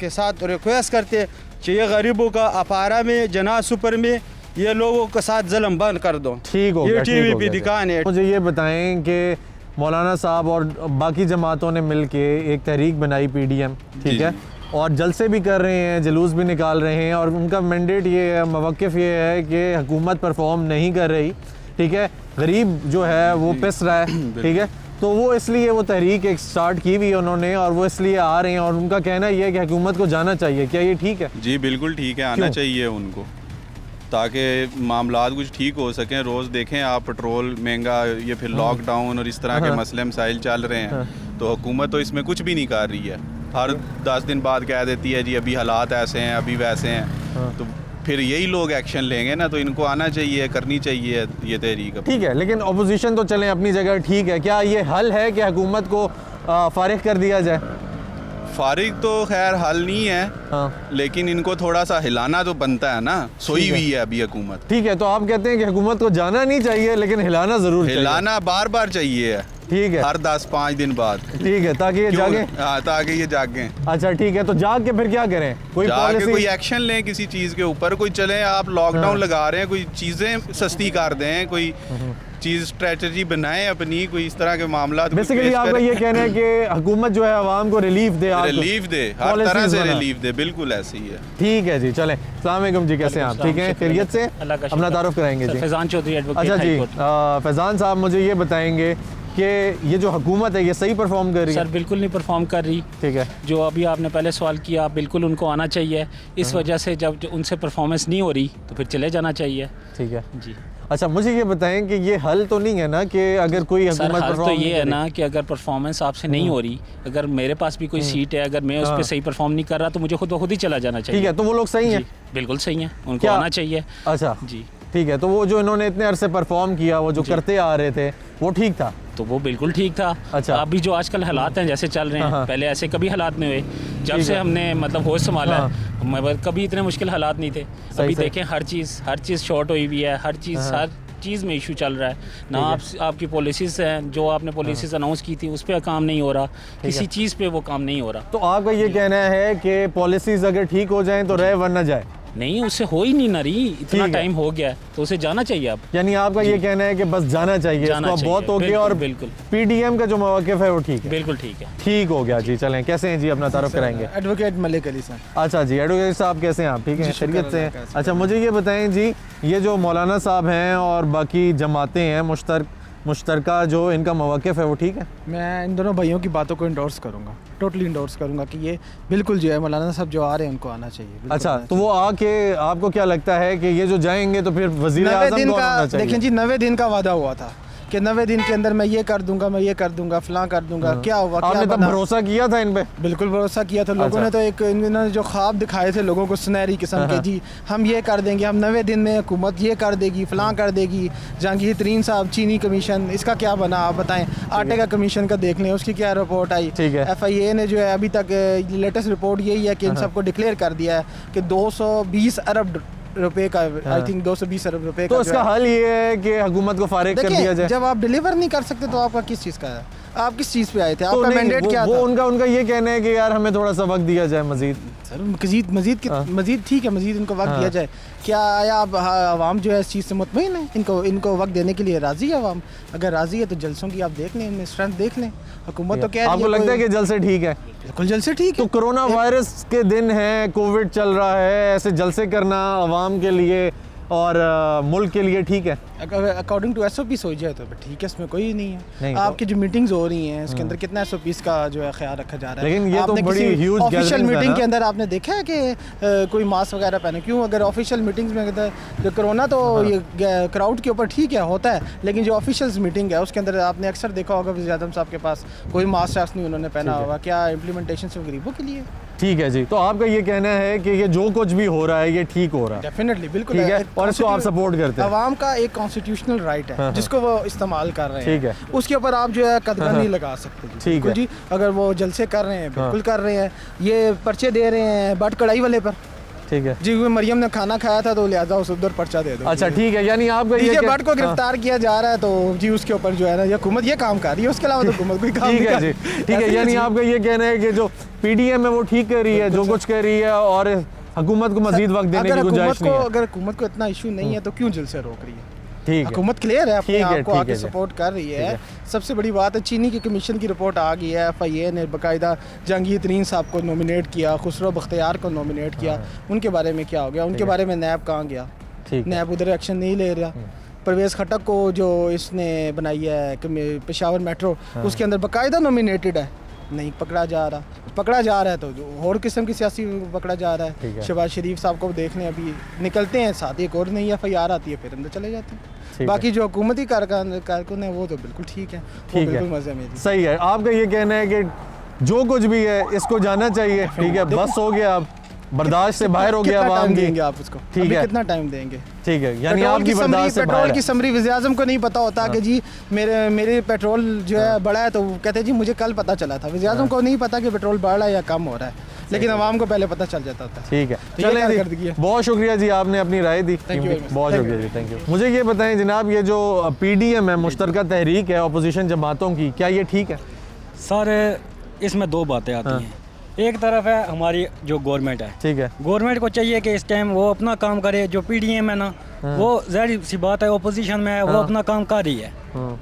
के साथ रिक्वेस्ट करते कि ये गरीबों का अपारा में, जना सुपर में ये लोगों के साथ जुल्म बंद कर दो। ठीक हो गया, ये टीवी ठीक हो पे गया। दिखाने। मुझे ये बताएं कि मौलाना साहब और बाकी जमातों ने मिल के एक तहरीक बनाई पीडीएम, ठीक है, और जलसे भी कर रहे हैं, जुलूस भी निकाल रहे हैं, और उनका मैंडेट ये है, मवक़िफ़ ये है कि हुकूमत परफॉर्म नहीं कर रही, ठीक है, गरीब जो है वो पिस रहा है, ठीक है, तो वो इसलिए वो तहरीक एक स्टार्ट की हुई है उन्होंने, और वो इसलिए आ रहे हैं, और उनका कहना ये है कि हुकूमत को जाना चाहिए। क्या ये ठीक है? जी बिल्कुल ठीक है, आना चाहिए उनको, ताकि मामलात कुछ ठीक हो सकें। रोज़ देखें आप पेट्रोल महंगा, ये फिर लॉकडाउन और इस तरह के मसले मसाइल चल रहे हैं, तो हुकूमत तो इसमें कुछ भी नहीं कर रही है, हर 10 दिन बाद कह देती है जी अभी हालात ऐसे हैं, अभी वैसे हैं, तो फिर यही लोग एक्शन लेंगे ना, तो इनको आना चाहिए, करनी चाहिए ये तहरीक। ठीक है, लेकिन अपोजिशन तो चलें अपनी जगह, ठीक है, क्या ये हल है कि हुकूमत को फारिग कर दिया जाए? फारिग तो खैर हल नहीं है, लेकिन इनको थोड़ा सा हिलाना तो बनता है ना, सोई हुई है अभी हुकूमत। ठीक है, तो आप कहते हैं कि हुकूमत को जाना नहीं चाहिए, लेकिन हिलाना जरूर चाहिए। हिलाना बार बार चाहिए, ठीक है, हर 10-5 दिन बाद, ठीक है, ताकि ये जागे। हाँ, ताकि ये जागें। अच्छा ठीक है, तो जाग के फिर क्या करें? कोई पॉलिसी, कोई एक्शन लें किसी चीज़ के ऊपर, कोई चले, आप लॉकडाउन लगा रहे हैं, कोई चीज़ें सस्ती कर दें, कोई चीज़ स्ट्रेटजी बनाएं अपनी, कोई इस तरह के मामला। बेसिकली आपका ये कहना है कि हुकूमत जो है आवाम को रिलीफ दे, रिलीफ दे, हर तरह से रिलीफ दे, बिल्कुल ऐसे ही है। ठीक है जी, चलें। अस्सलाम वालेकुम जी, कैसे हैं आप? ठीक हैं, खैरियत से? अपना तारुफ कराएंगे जी। फैज़ान चौधरी एडवोकेट। अच्छा जी, फैज़ान साहब मुझे ये बताएंगे कि ये जो हुकूमत है ये सही परफॉर्म कर रही है? सर बिल्कुल नहीं परफॉर्म कर रही, ठीक है, जो अभी आपने पहले सवाल किया, बिल्कुल उनको आना चाहिए, इस वजह से जब उनसे परफॉर्मेंस नहीं हो रही तो फिर चले जाना चाहिए। ठीक है जी। अच्छा मुझे ये बताएं कि ये हल तो नहीं है ना कि अगर कोई हुकूमत हल तो ये है ना कि अगर परफॉर्मेंस आपसे नहीं हो रही, अगर मेरे पास भी कोई सीट है, अगर मैं उस पर सही परफॉर्म नहीं कर रहा तो मुझे खुद ही चला जाना चाहिए। ठीक है, तो वो लोग सही हैं? बिल्कुल सही हैं, उनको आना चाहिए। अच्छा जी, ठीक है, तो वो जो इन्होंने इतने अरसे परफॉर्म किया, वो जो करते आ रहे थे, वो ठीक था? तो वो बिल्कुल ठीक था। अच्छा, अभी जो आजकल हालात हैं जैसे चल रहे हैं, पहले ऐसे कभी हालात नहीं हुए, जब से हमने मतलब होश संभाला है, कभी इतने मुश्किल हालात नहीं थे। अभी देखें हर चीज़ शॉर्ट हुई हुई है, हर चीज़ चीज़ में इशू चल रहा है ना। आपकी पॉलिसीज़ हैं, जो आपने पॉलिसीज़ अनाउंस की थी उस पर काम नहीं हो रहा, किसी चीज़ पे वो काम नहीं हो रहा। तो आपका ये कहना है कि पॉलिसीज अगर ठीक हो जाएं तो रहे वरना जाए? नहीं, उससे हो ही नहीं ना रही, इतना टाइम हो गया है तो उसे जाना चाहिए अब। यानी आपका ये कहना है कि बस जाना चाहिए, जाना इसको बहुत हो चाहिए, गया और बिल्कुल पीडीएम का जो मौक़िफ़ है वो ठीक है? बिल्कुल ठीक है, ठीक हो गया जी। चलें, कैसे हैं जी, अपना तारुफ कराएंगे? एडवोकेट मलिक अली साहब। अच्छा जी, एडवोकेट साहब कैसे हैं आप? ठीक हैं, खैरियत से हैं? अच्छा, मुझे ये बताएं जी, ये जो मौलाना साहब हैं और बाकी जमातें हैं मुश्तरका, जो इनका मौक़िफ़ है वो ठीक है? मैं इन दोनों भाइयों की बातों को इंडोर्स करूंगा, टोटली इंडोर्स करूंगा कि ये बिल्कुल जो है मौलाना साहब जो आ रहे हैं उनको आना चाहिए। अच्छा, तो वो आके आपको क्या लगता है कि ये जो जाएंगे तो फिर वज़ीर आज़म कौन होना चाहिए? देखें जी, 90 दिन का वादा हुआ था कि 90 दिन के अंदर मैं ये कर दूंगा, मैं ये कर दूंगा, फलां कर दूंगा। क्या हुआ? आपने तब भरोसा किया था इन पे? बिल्कुल भरोसा किया था। लोगों ने तो एक इन्होंने जो ख्वाब दिखाए थे लोगों को सुनहरी किस्म के, जी हम ये कर देंगे, हम 90 दिन में हुकूमत ये कर देगी, फलां कर देगी। जहांगीर तरीन साहब, चीनी कमीशन, इसका क्या बना आप बताएं? आटे का कमीशन का देख लें, उसकी क्या रिपोर्ट आई? FIA ने जो है अभी तक लेटेस्ट रिपोर्ट यही है कि इन सबको डिक्लेयर कर दिया है कि 220 अरब रुपए का, आई थिंक 220 अरब रुपए का। तो इसका हल ये है कि हुकूमत को फारिग कर दिया जाए। जब आप डिलीवर नहीं कर सकते तो आपका किस चीज़ का है? आप किस चीज़ पे आए थे? आपका मैंडेट क्या था? उनका ये कहना है कि यार हमें थोड़ा सा वक्त दिया जाए मजीद। सर मजीद ठीक है, मजीद इनको वक्त दिया जाए। क्या आया अब आवाम जो है इस चीज़ से मुतमईन है? इनको वक्त देने के लिए राज़ी है आवाम? अगर राज़ी है तो जलसों की आप देख लें, इनमें स्ट्रेंथ देख लें। हुकूमत तो कह रही है। आपको लगता है कि जलसे ठीक है? बिल्कुल जलसे ठीक है। तो कोरोना वायरस के दिन है, कोविड चल रहा है, ऐसे जलसे करना आवाम के लिए और मुल्क के लिए ठीक है? अगर अकॉर्डिंग टू SOPs हो जाए तो ठीक है, इसमें कोई नहीं है। आपकी जो मीटिंग्स हो रही हैं उसके अंदर कितना SOPs का जो है ख्याल रखा जा रहा है? लेकिन ये तो बड़ी ह्यूज ऑफिशियल मीटिंग के अंदर आपने देखा है कि कोई मास्क वगैरह पहने? क्यों? अगर ऑफिशियल मीटिंग्स में जो कोरोना तो ये क्राउड के ऊपर ठीक है होता है, लेकिन जो ऑफिशियल मीटिंग है उसके अंदर आपने अक्सर देखा होगा वज़ीर आज़म साहब के पास कोई मास्क नहीं उन्होंने पहना होगा। क्या इम्प्लीमेंटेशन सिर्फ गरीबों के लिए? ठीक है जी। तो आपका ये कहना है कि ये जो कुछ भी हो रहा है ये ठीक हो रहा है? डेफिनेटली, बिल्कुल ठीक है, और इसको आप सपोर्ट करते हैं? आवाम का एक कॉन्स्टिट्यूशनल राइट है जिसको वो इस्तेमाल कर रहे हैं। ठीक है, उसके ऊपर आप जो है कदम नहीं लगा सकते। ठीक है जी, अगर वो जलसे कर रहे हैं बिल्कुल कर रहे हैं, ये पर्चे दे रहे हैं बट कढ़ाई वाले पर। ठीक है जी, मरियम ने खाना खाया था तो लिहाजा उस उधर पर्चा दे दो। अच्छा ठीक है, यानी आपका ये बट को गिरफ्तार किया जा रहा है तो जी उसके ऊपर जो है ना हुकूमत ये काम कर रही है, उसके अलावा तो हुकूमत कोई काम नहीं कर रही। ठीक है, यानी आपका ये कहना है कि जो PDM है वो ठीक कर रही है, जो कुछ कर रही है, और हुकूमत को मजीद वक्त देने की गुंजाइश नहीं है। अगर हुकूमत को इतना इशू नहीं है तो क्यों जलसे रोक रही है? ठीक है, हुकूमत क्लियर है, अपने आप को आके सपोर्ट कर रही है। सबसे बड़ी बात है चीनी की कमीशन की रिपोर्ट आ गई है। FIA ने बाकायदा जहांगीर तरीन साहब को नॉमिनेट किया, खुसरो बख्तियार को नॉमिनेट किया। उनके बारे में क्या हो गया? उनके बारे में नैब कहाँ गया? नैब उधर एक्शन नहीं ले रहा। परवेज़ खटक को जो इसने बनाई है पेशावर मेट्रो, उसके अंदर बाकायदा नॉमिनेटेड है, नहीं पकड़ा जा रहा। पकड़ा जा रहा है तो जो और किस्म की सियासी पकड़ा जा रहा है। शहबाज शरीफ साहब को देख लें, अभी निकलते हैं साथ, एक और नई FIR आती है, फिर अंदर चले जाते हैं। बाकी जो हुकूमती कारकुन है वो तो बिल्कुल ठीक है, वो बिल्कुल मज़े में। सही है, आपका ये कहना है कि जो कुछ भी है इसको जाना चाहिए। ठीक है, बस हो गया, अब बर्दाश्त से बाहर हो गया आवाम की। देंगे आप उसको? ठीक है, कितना टाइम देंगे? ठीक है, यानी आपकी बर्दाश्त से पेट्रोल की समरी वज़ीर आज़म को नहीं पता होता कि जी मेरे पेट्रोल जो है बढ़ा है, तो कहते हैं जी मुझे कल पता चला था। वज़ीर आज़म को नहीं पता कि पेट्रोल बढ़ रहा है या कम हो रहा है, लेकिन आवाम को पहले पता चल जाता था। ठीक है, चलें जी, बहुत शुक्रिया जी, आपने अपनी राय दी, बहुत शुक्रिया जी, थैंक यू। मुझे ये बताएं जनाब, ये जो PDM है, मुश्तरका तहरीक है अपोजिशन जमातों की, क्या ये ठीक है? सर इसमें दो बातें आती हैं। एक तरफ है हमारी जो गवर्नमेंट है, ठीक है, गवर्नमेंट को चाहिए कि इस टाइम वो अपना काम करे। जो PDM है ना, वो ज़ाहिर सी बात है ओपोजिशन में है, वो अपना काम कर रही है,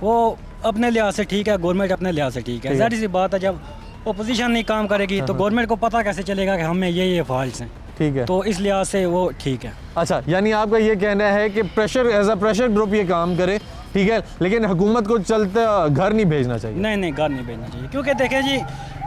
वो अपने लिहाज से ठीक है, गवर्नमेंट अपने लिहाज से ठीक है। ज़ाहिर सी बात है जब ओपोजिशन नहीं काम करेगी तो गवर्नमेंट को पता कैसे चलेगा कि हमें ये फॉल्ट्स हैं। ठीक है, तो इस लिहाज से वो ठीक है। अच्छा, यानी आपका ये कहना है कि pressure as a pressure group ये काम करे, ठीक है, लेकिन हुकूमत को चलते घर नहीं भेजना चाहिए? नहीं, घर नहीं भेजना चाहिए, क्योंकि देखें जी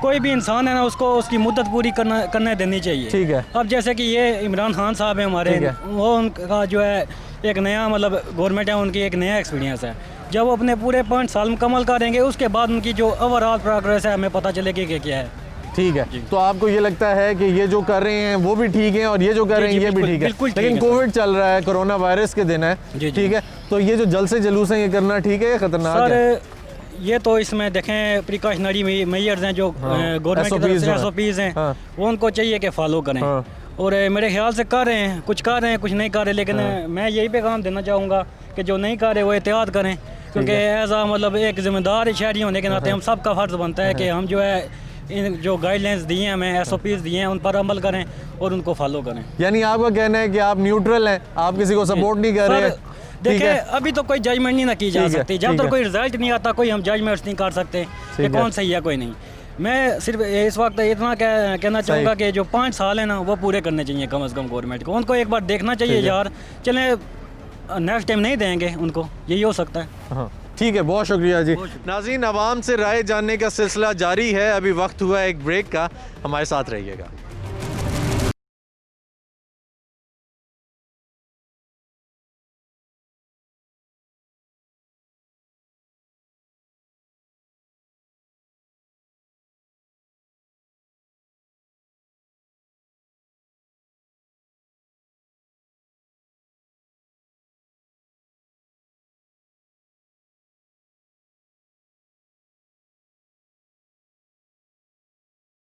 कोई भी इंसान है ना, उसको उसकी मुद्दत पूरी करने देनी चाहिए। ठीक है, अब जैसे कि ये इमरान खान साहब है हमारे, वो उनका जो है एक नया मतलब गवर्नमेंट है, उनकी एक नया एक्सपीरियंस है। जब वो अपने पूरे 5 साल मुकम्मल करेंगे उसके बाद उनकी जो ओवरऑल प्रोग्रेस है हमें पता चलेगी कि क्या है। ठीक है, तो आपको ये लगता है कि ये जो कर रहे हैं वो भी ठीक है और ये जो कर रहे हैं ये भी ठीक है, लेकिन कोविड चल रहा है, कोरोना वायरस के दिन है, ठीक है, तो ये जो जलसे जुलूस हैं ये करना ठीक है या खतरनाक है? ये तो इसमें देखें प्रिकॉशनरी मेजर्स हैं जो गवर्नमेंट की तरफ से SOPs हैं, वो उनको चाहिए कि फॉलो करें। और मेरे ख्याल से कर रहे हैं, कुछ कर रहे हैं, कुछ नहीं कर रहे, लेकिन मैं यही पैगाम देना चाहूँगा कि जो नहीं कर रहे वो एहतियात करें, क्योंकि ऐसा मतलब एक ज़िम्मेदार शहरी होने के नाते हम सब का फ़र्ज़ बनता है कि हम जो है इन जो गाइडलाइंस दी हैं, हमें SOPs दिए हैं, उन पर अमल करें और उनको फॉलो करें। यानी आपका कहना है कि आप न्यूट्रल हैं, आप किसी को सपोर्ट नहीं कर रहे हैं? देखिए अभी तो कोई जजमेंट नहीं ना की जा सकती, जब तक कोई रिजल्ट नहीं आता कोई हम जजमेंट्स नहीं कर सकते कि कौन सही है कोई नहीं। मैं सिर्फ इस वक्त इतना कहना चाहूँगा कि जो 5 साल है ना वो पूरे करने चाहिए कम से कम गवर्नमेंट को, उनको एक बार देखना चाहिए यार, चले नेक्स्ट टाइम नहीं देंगे उनको, यही हो सकता है। ठीक है, बहुत शुक्रिया जी। नाज़रीन, आवाम से राय जानने का सिलसिला जारी है, अभी वक्त हुआ है एक ब्रेक का, हमारे साथ रहिएगा।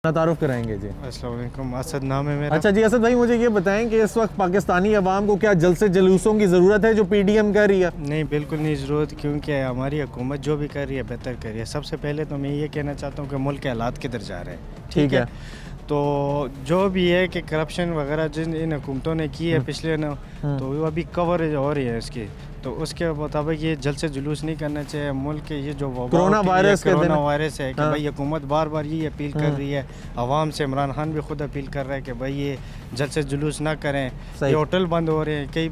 तारुफ कराएंगे जी। अस्सलाम वालेकुम, असद नाम है मेरा। अच्छा जी असद भाई, मुझे ये बताएं कि इस वक्त पाकिस्तानी अवाम को क्या जलसे जुलूसों की ज़रूरत है जो PDM कर रही है? नहीं, बिल्कुल नहीं ज़रूरत, क्योंकि हमारी हुकूमत जो भी कर रही है बेहतर कर रही है। सबसे पहले तो मैं ये कहना चाहता हूँ कि मुल्क के हालात किधर जा रहे हैं, ठीक है? तो जो भी है कि करप्शन वगैरह जिन इन हुकूमतों ने की है पिछले न, तो वो अभी कवरेज हो रही है इसकी, तो उसके मुताबिक ये जल्द से जुलूस नहीं करना चाहिए। मुल्क के ये जो कोरोना वायरस है कि भाई हुकूमत बार बार ये अपील कर रही है, आवाम से इमरान खान भी खुद अपील कर रहा है कि भाई ये जल्द से जुलूस ना करें। ये होटल बंद हो रहे हैं, कई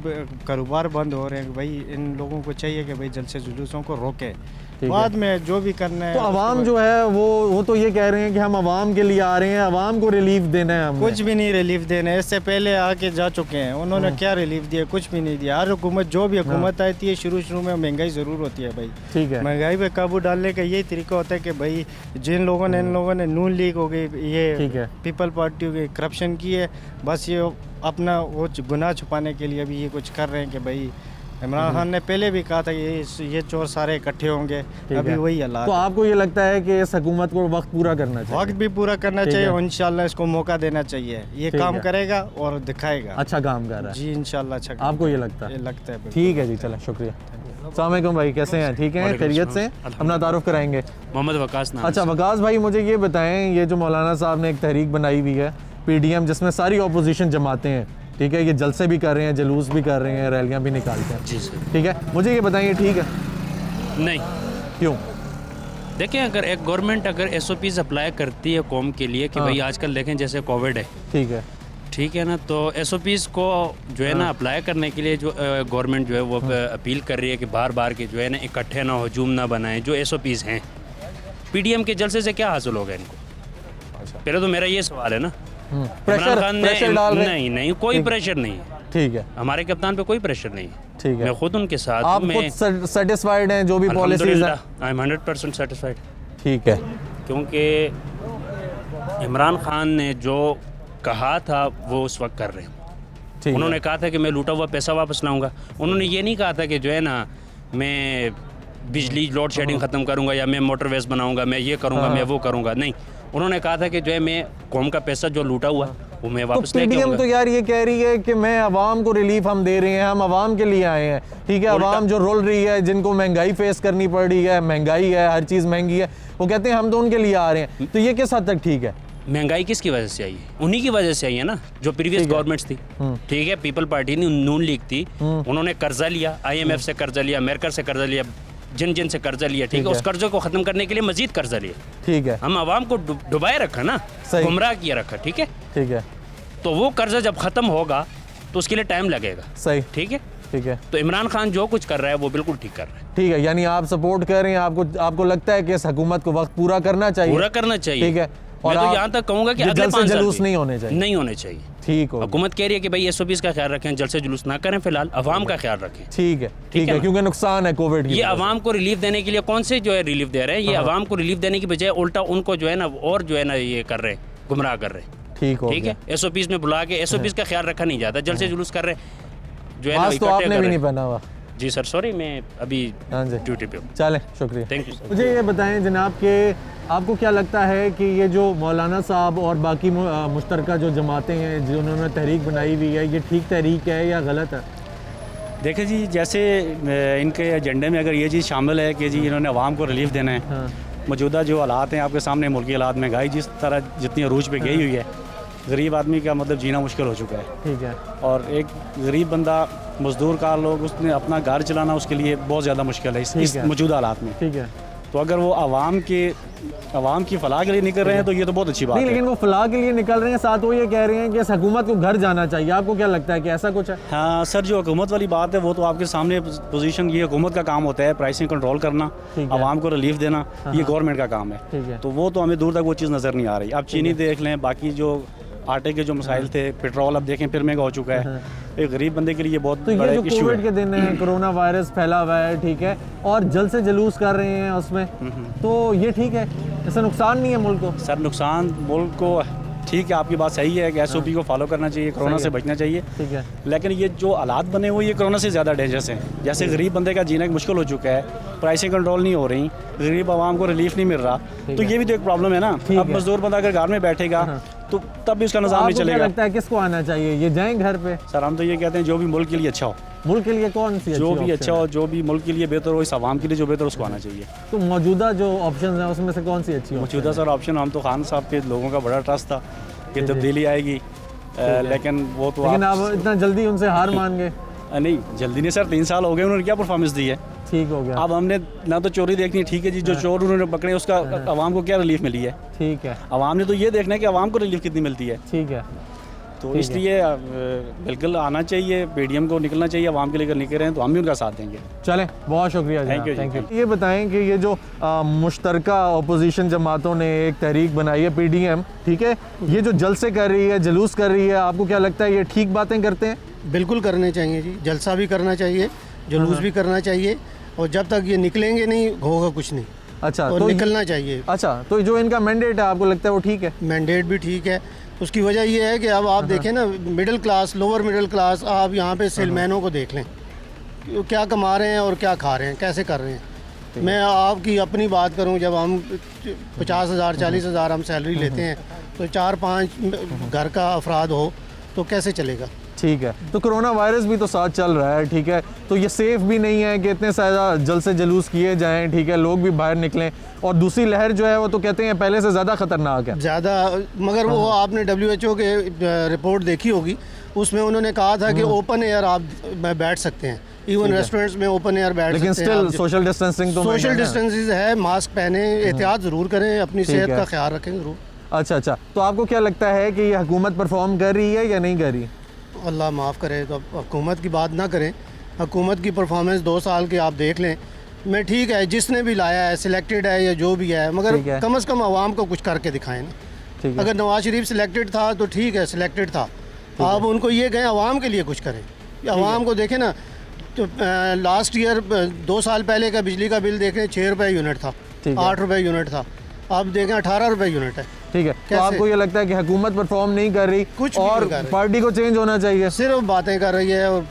कारोबार बंद हो रहे हैं, भाई इन लोगों को चाहिए कि भाई जल्द से जुलूसों को रोकें, बाद में जो भी करना है। तो अवाम जो है वो तो ये कह रहे हैं कि हम अवाम के लिए आ रहे हैं, अवाम को रिलीफ देना है हमने। कुछ भी नहीं रिलीफ देना है, इससे पहले आके जा चुके हैं, उन्होंने क्या रिलीफ दिया? कुछ भी नहीं दिया। हर हुकूमत जो भी हुकूमत आती है शुरू में महंगाई ज़रूर होती है भाई, ठीक है, महंगाई पे काबू डालने का यही तरीका होता है कि भाई जिन लोगों ने इन लोगों ने नून लीग हो गई, ये पीपल पार्टी की करप्शन की है, बस ये अपना वो गुनाह छुपाने के लिए अभी ये कुछ कर रहे हैं कि भाई इमरान खान ने पहले भी कहा था कि ये चोर सारे इकट्ठे होंगे, अभी वही हालात। तो आपको ये लगता है कि इस हुकूमत को वक्त पूरा करना चाहिए? वक्त भी पूरा करना चाहिए और इंशाल्लाह इसको मौका देना चाहिए, ये काम करेगा और दिखाएगा। अच्छा काम कर रहा है जी, इंशाल्लाह अच्छा। आपको ये लगता है? लगता है। ठीक है जी, चलें, शुक्रिया। अस्सलाम वालेकुम भाई, कैसे हैं? ठीक हैं, खैरियत से? अपना तारुफ कराएंगे। मोहम्मद वकास नाम। अच्छा वकास भाई, मुझे ये बताएं, ये जो मौलाना साहब ने एक तहरीक बनाई हुई है PDM, जिसमें सारी ऑपोजिशन जमाते हैं, ठीक है, ये जलसे भी कर रहे हैं, जुलूस भी कर रहे हैं, रैलियां भी निकालते हैं, जी सर, ठीक है, मुझे ये बताइए ठीक है? नहीं। क्यों? देखिए, अगर एक गवर्नमेंट अगर SOPs अप्लाई करती है कौम के लिए कि भाई आजकल देखें जैसे कोविड है, ठीक है ना, तो SOPs को जो है ना अप्लाई करने के लिए जो गवर्नमेंट जो है वो अपील कर रही है कि बार बार के जो है ना इकट्ठे ना हजूम ना बनाएं। जो SOPs हैं PDM के जलसे से क्या हासिल होगा इनको? पहले तो मेरा ये सवाल है ना, इमरान खान ने नहीं कोई प्रेशर नहीं है, ठीक है, हमारे कप्तान पे कोई प्रेशर नहीं है, ठीक है, मैं खुद उनके साथ आप खुद सेटिस्फाइड हैं जो भी पॉलिसीज हैं? आई एम 100% सेटिस्फाइड, ठीक है, क्योंकि इमरान खान ने जो कहा था वो उस वक्त कर रहे हैं। उन्होंने कहा था कि मैं लूटा हुआ पैसा वापस लाऊंगा, उन्होंने ये नहीं कहा था कि जो है ना मैं बिजली लोड शेडिंग ख़त्म करूंगा या मैं मोटरवेज बनाऊंगा, मैं ये करूंगा, मैं वो करूंगा, नहीं, उन्होंने कहा था कि जो है मैं कौम का पैसा जो लूटा हुआ वो मैं वापस लेके आऊंगा। तो यार ये कह रही है कि मैं अवाम को रिलीफ हम दे रहे हैं, हम अवाम के लिए आए हैं, ठीक है, अवाम जो रोल रही है, जिनको महंगाई फेस करनी पड़ रही है, महंगाई है, हर चीज़ महंगी है, वो कहते हैं हम तो उनके लिए आ रहे हैं, तो ये किस हद तक ठीक है? महंगाई किसकी वजह से आई है? उन्हीं की वजह से आई है ना, जो प्रीवियस गवर्नमेंट्स थी, ठीक है, पीपल पार्टी ने, नून लीग थी, उन्होंने कर्जा लिया, IMF से कर्जा लिया, अमेरिका से कर्जा लिया, जिन से कर्जा लिया, ठीक है, उस कर्जे को खत्म करने के लिए मजीद कर्जा लिया, ठीक है, हम आवाम को डुबाए रखा ना, गुमराह किया रखा, ठीक है, ठीक है, तो वो कर्जा जब खत्म होगा तो उसके लिए टाइम लगेगा, सही, ठीक है, ठीक है, तो इमरान खान जो कुछ कर रहा है वो बिल्कुल ठीक कर रहा है, ठीक है, यानी आप सपोर्ट कर रहे हैं, आपको लगता है कि इस हुकूमत को वक्त पूरा करना चाहिए? पूरा करना चाहिए, ठीक है, और मैं तो यहाँ तक कहूँगा कि अगले 5 साल जुलूस नहीं होने चाहिए, नहीं होने चाहिए, ठीक हो, हुकूमत कह रही है कि भाई SOPs का ख्याल रखें, जल्द से जुलूस ना करें, फिलहाल अवाम का ख्याल रखें, ठीक है, ठीक है, क्योंकि नुकसान है कोविड की। ये अवाम को रिलीफ देने के लिए कौन से जो है रिलीफ दे रहे हैं, ये अवाम को रिलीफ देने की बजाय उल्टा उनको जो है ना और जो है ना ये कर रहे हैं, गुमराह कर रहे हैं, ठीक है, SOPs में बुला के SOPs का ख्याल रखा नहीं जाता, जल्द से जुलूस कर रहे जो है ना, तो आपने भी नहीं पहना हुआ, जी सर, सॉरी मैं अभी हाँ जी ड्यूटी पे हूँ। चलें, शुक्रिया। Thank you sir. मुझे ये बताएं जनाब कि आपको क्या लगता है कि ये जो मौलाना साहब और बाकी मुश्तरका जो जमातें हैं जिन्होंने तहरीक बनाई हुई है, ये ठीक तहरीक है या गलत है? देखिए जी, जैसे इनके एजेंडे में अगर ये चीज़ शामिल है कि जी इन्होंने आवाम को रिलीफ देना है, मौजूदा जो हालात हैं आपके सामने, मुल्की हालात, महंगाई जिस तरह जितनी अरूज पे गई हुई है, गरीब आदमी का मतलब जीना मुश्किल हो चुका है। ठीक है। और एक गरीब बंदा, मजदूर का लोग, उसने अपना घर चलाना उसके लिए बहुत ज़्यादा मुश्किल है इस मौजूदा हालात में। ठीक है। तो अगर वो आवाम की फलाह के लिए निकल रहे हैं तो ये तो बहुत अच्छी बात है। लेकिन वो फलाह के लिए निकल रहे हैं, साथ वो ये कह रहे हैं कि इस हुकूमत को घर जाना चाहिए। आपको क्या लगता है कि ऐसा कुछ है? हाँ सर, जो हुकूमत वाली बात है वो तो आपके सामने पोजीशन, ये हुकूमत का काम होता है प्राइसिंग कंट्रोल करना, आवाम को रिलीफ देना, ये गवर्नमेंट का काम है। तो वो तो हमें दूर तक वो चीज़ नज़र नहीं आ रही। अब चीनी देख लें, बाकी जो आटे के जो मसाइल थे, पेट्रोल अब देखें फिर महंगा हो चुका है। एक गरीब बंदे के लिए बहुत बड़ा जो इशू है। कोविड के दिन है, कोरोना वायरस फैला हुआ है, ठीक है, और जल्द से जुलूस कर रहे हैं उसमें, तो ये ठीक है, इससे नुकसान नहीं है मुल्क को? सर नुकसान मुल्क को, ठीक है आपकी बात सही है कि SOP को फॉलो करना चाहिए, कोरोना से बचना चाहिए। ठीक है। लेकिन ये जो हालात बने हुए ये कोरोना से ज़्यादा डेंजरस हैं। जैसे गरीब बंदे का जीना मुश्किल हो चुका है, प्राइसें कंट्रोल नहीं हो रही, गरीब आवाम को रिलीफ नहीं मिल रहा, तो ये भी तो एक प्रॉब्लम है ना। अब मजदूर बंदा अगर घर में बैठेगा तो तब भी उसका निज़ाम नहीं चलेगा। क्या लगता है किसको आना चाहिए, ये जाएं घर पे? सर हम तो ये कहते हैं जो भी मुल्क के लिए अच्छा हो। मुल्क के लिए कौन सी जो भी अच्छा हो, जो भी मुल्क के लिए बेहतर हो, इस आवाम के लिए जो बेहतर उसको आना चाहिए। तो मौजूदा जो ऑप्शन है उसमें से कौन सी अच्छी? मौजूदा सर ऑप्शन, हम तो खान साहब के लोगों का बड़ा ट्रस्ट था कि तब्दीली आएगी, लेकिन वो तो आप इतना जल्दी उनसे हार मान गए? नहीं जल्दी नहीं सर, 3 साल हो गए, उन्होंने क्या परफॉर्मेंस दी है। ठीक हो गया। अब हमने ना तो चोरी देखनी, ठीक है जी, जो चोर उन्होंने पकड़े उसका आवाम को क्या रिलीफ मिली है। ठीक है। आवाम ने तो ये देखना है कि आवाम को रिलीफ कितनी मिलती है। ठीक है। तो इसलिए बिल्कुल आना चाहिए, PDM को निकलना चाहिए, आवाम के लेकर निकल रहे हैं तो हम भी उनका साथ देंगे। चलें, बहुत शुक्रिया। Thank you. ये बताएं कि ये जो मुश्तरका अपोजिशन जमातों ने एक तहरीक बनाई है PDM, ठीक है, ये जो जलसे कर रही है, जुलूस कर रही है, आपको क्या लगता है ये ठीक बातें करते हैं? बिल्कुल करने चाहिए जी, जलसा भी करना चाहिए, जुलूस भी करना चाहिए, और जब तक ये निकलेंगे नहीं होगा कुछ नहीं। अच्छा, तो निकलना चाहिए। अच्छा, तो जो इनका मैंडेट है आपको लगता है वो ठीक है? मैंडेट भी ठीक है। उसकी वजह ये है कि अब आप देखें ना, middle class, lower middle class, आप यहाँ पे सेलमैनों को देख लें, क्या कमा रहे हैं और क्या खा रहे हैं, कैसे कर रहे हैं। मैं आपकी अपनी बात करूँ, जब हम 50,000 40,000 हम सैलरी लेते हैं तो 4-5 घर का अफराद हो तो कैसे चलेगा। ठीक है। तो कोरोना वायरस भी तो साथ चल रहा है, ठीक है, तो ये सेफ़ भी नहीं है कि इतने ज़्यादा जल्द से जुलूस किए जाएं, ठीक है, लोग भी बाहर निकलें, और दूसरी लहर जो है वो तो कहते हैं पहले से ज़्यादा ख़तरनाक है। ज़्यादा, मगर वो आपने WHO के रिपोर्ट देखी होगी, उसमें उन्होंने कहा था कि ओपन एयर आप बैठ सकते हैं, इवन रेस्टोरेंट्स में ओपन एयर बैठ सकते हैं, लेकिन स्टिल सोशल डिस्टेंसिंग तो सोशल डिस्टेंसिंग है, मास्क पहने, एहतियात ज़रूर करें, अपनी सेहत का ख्याल रखें ज़रूर। अच्छा, तो आपको क्या लगता है कि ये हुकूमत परफॉर्म कर रही है या नहीं कर रही? अल्लाह माफ़ करे, तो हुकूमत की बात ना करें। हुकूमत की परफॉर्मेंस 2 साल की आप देख लें, मैं ठीक है, जिसने भी लाया है, सिलेक्टेड है या जो भी है, मगर कम से कम आवाम को कुछ करके दिखाएं ना। अगर नवाज शरीफ सिलेक्टेड था तो ठीक है, सिलेक्टेड था, आप उनको ये कहें आवाम के लिए कुछ करें। आवाम को देखें ना, तो लास्ट ईयर 2 साल पहले का बिजली का बिल देखें 6 रुपये यूनिट था, 8 रुपये यूनिट था, अब देखें 18 रुपये यूनिट है। ठीक है, तो आपको ये लगता है कि हुकूमत परफॉर्म नहीं कर रही कुछ और पार्टी को चेंज होना चाहिए? सिर्फ बातें कर रही है, और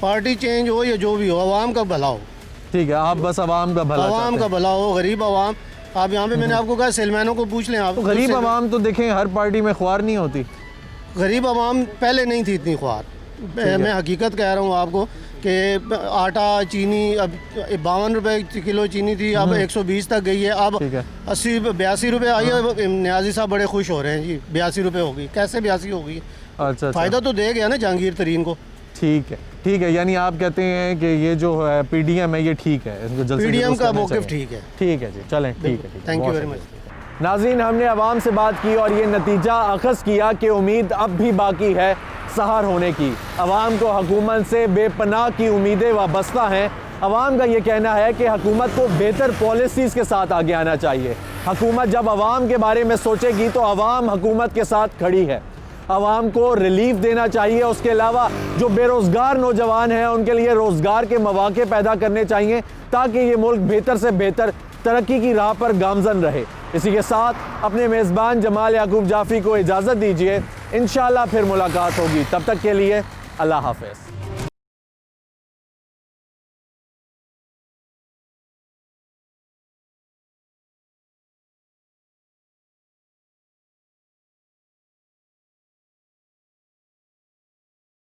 पार्टी चेंज हो या जो भी हो, आवाम का भला हो। ठीक है, आप बस आवाम का भला, आवाम का भला हो, गरीब आवाम। आप यहाँ पे मैंने आपको कहा सेलमैनों को पूछ लें आप। तो गरीब आवाम तो देखें हर पार्टी में ख्वार नहीं होती। गरीब आवाम पहले नहीं थी इतनी ख्वार, मैं हकीकत कह रहा हूँ आपको कि आटा, चीनी, अब 52 रुपए किलो चीनी थी, अब 120 तक गई है, अब 80-82 रुपये आई है। न्याजी साहब बड़े खुश हो रहे हैं जी, 82 रुपये हो गई। कैसे 82 हो गई? अच्छा, फ़ायदा तो दे गया ना जहांगीर तरीन को। ठीक है, यानी आप कहते हैं कि ये जो है PDM है ये ठीक है, इसको जल्द से जल्द PDM का मौक़िफ़ ठीक है। ठीक है जी, चलें, ठीक है। Thank you very much. नाज़रीन, हमने आवाम से बात की और ये नतीजा अखज़ किया कि उम्मीद अब भी बाकी है सहार होने की। आवाम को हुकूमत से बेपनाह की उम्मीदें वाबस्ता हैं। आवाम का ये कहना है कि हुकूमत को बेहतर पॉलिसीज़ के साथ आगे आना चाहिए। हुकूमत जब आवाम के बारे में सोचेगी तो आवाम हुकूमत के साथ खड़ी है। आवाम को रिलीफ देना चाहिए, उसके अलावा जो बेरोज़गार नौजवान हैं उनके लिए रोज़गार के मौके पैदा करने चाहिए ताकि ये मुल्क बेहतर से बेहतर तरक्की की राह पर गामज़न रहे। इसी के साथ अपने मेज़बान जमाल याकूब जाफ़री को इजाज़त दीजिए, इंशाअल्लाह फिर मुलाकात होगी, तब तक के लिए अल्लाह हाफ़िज़।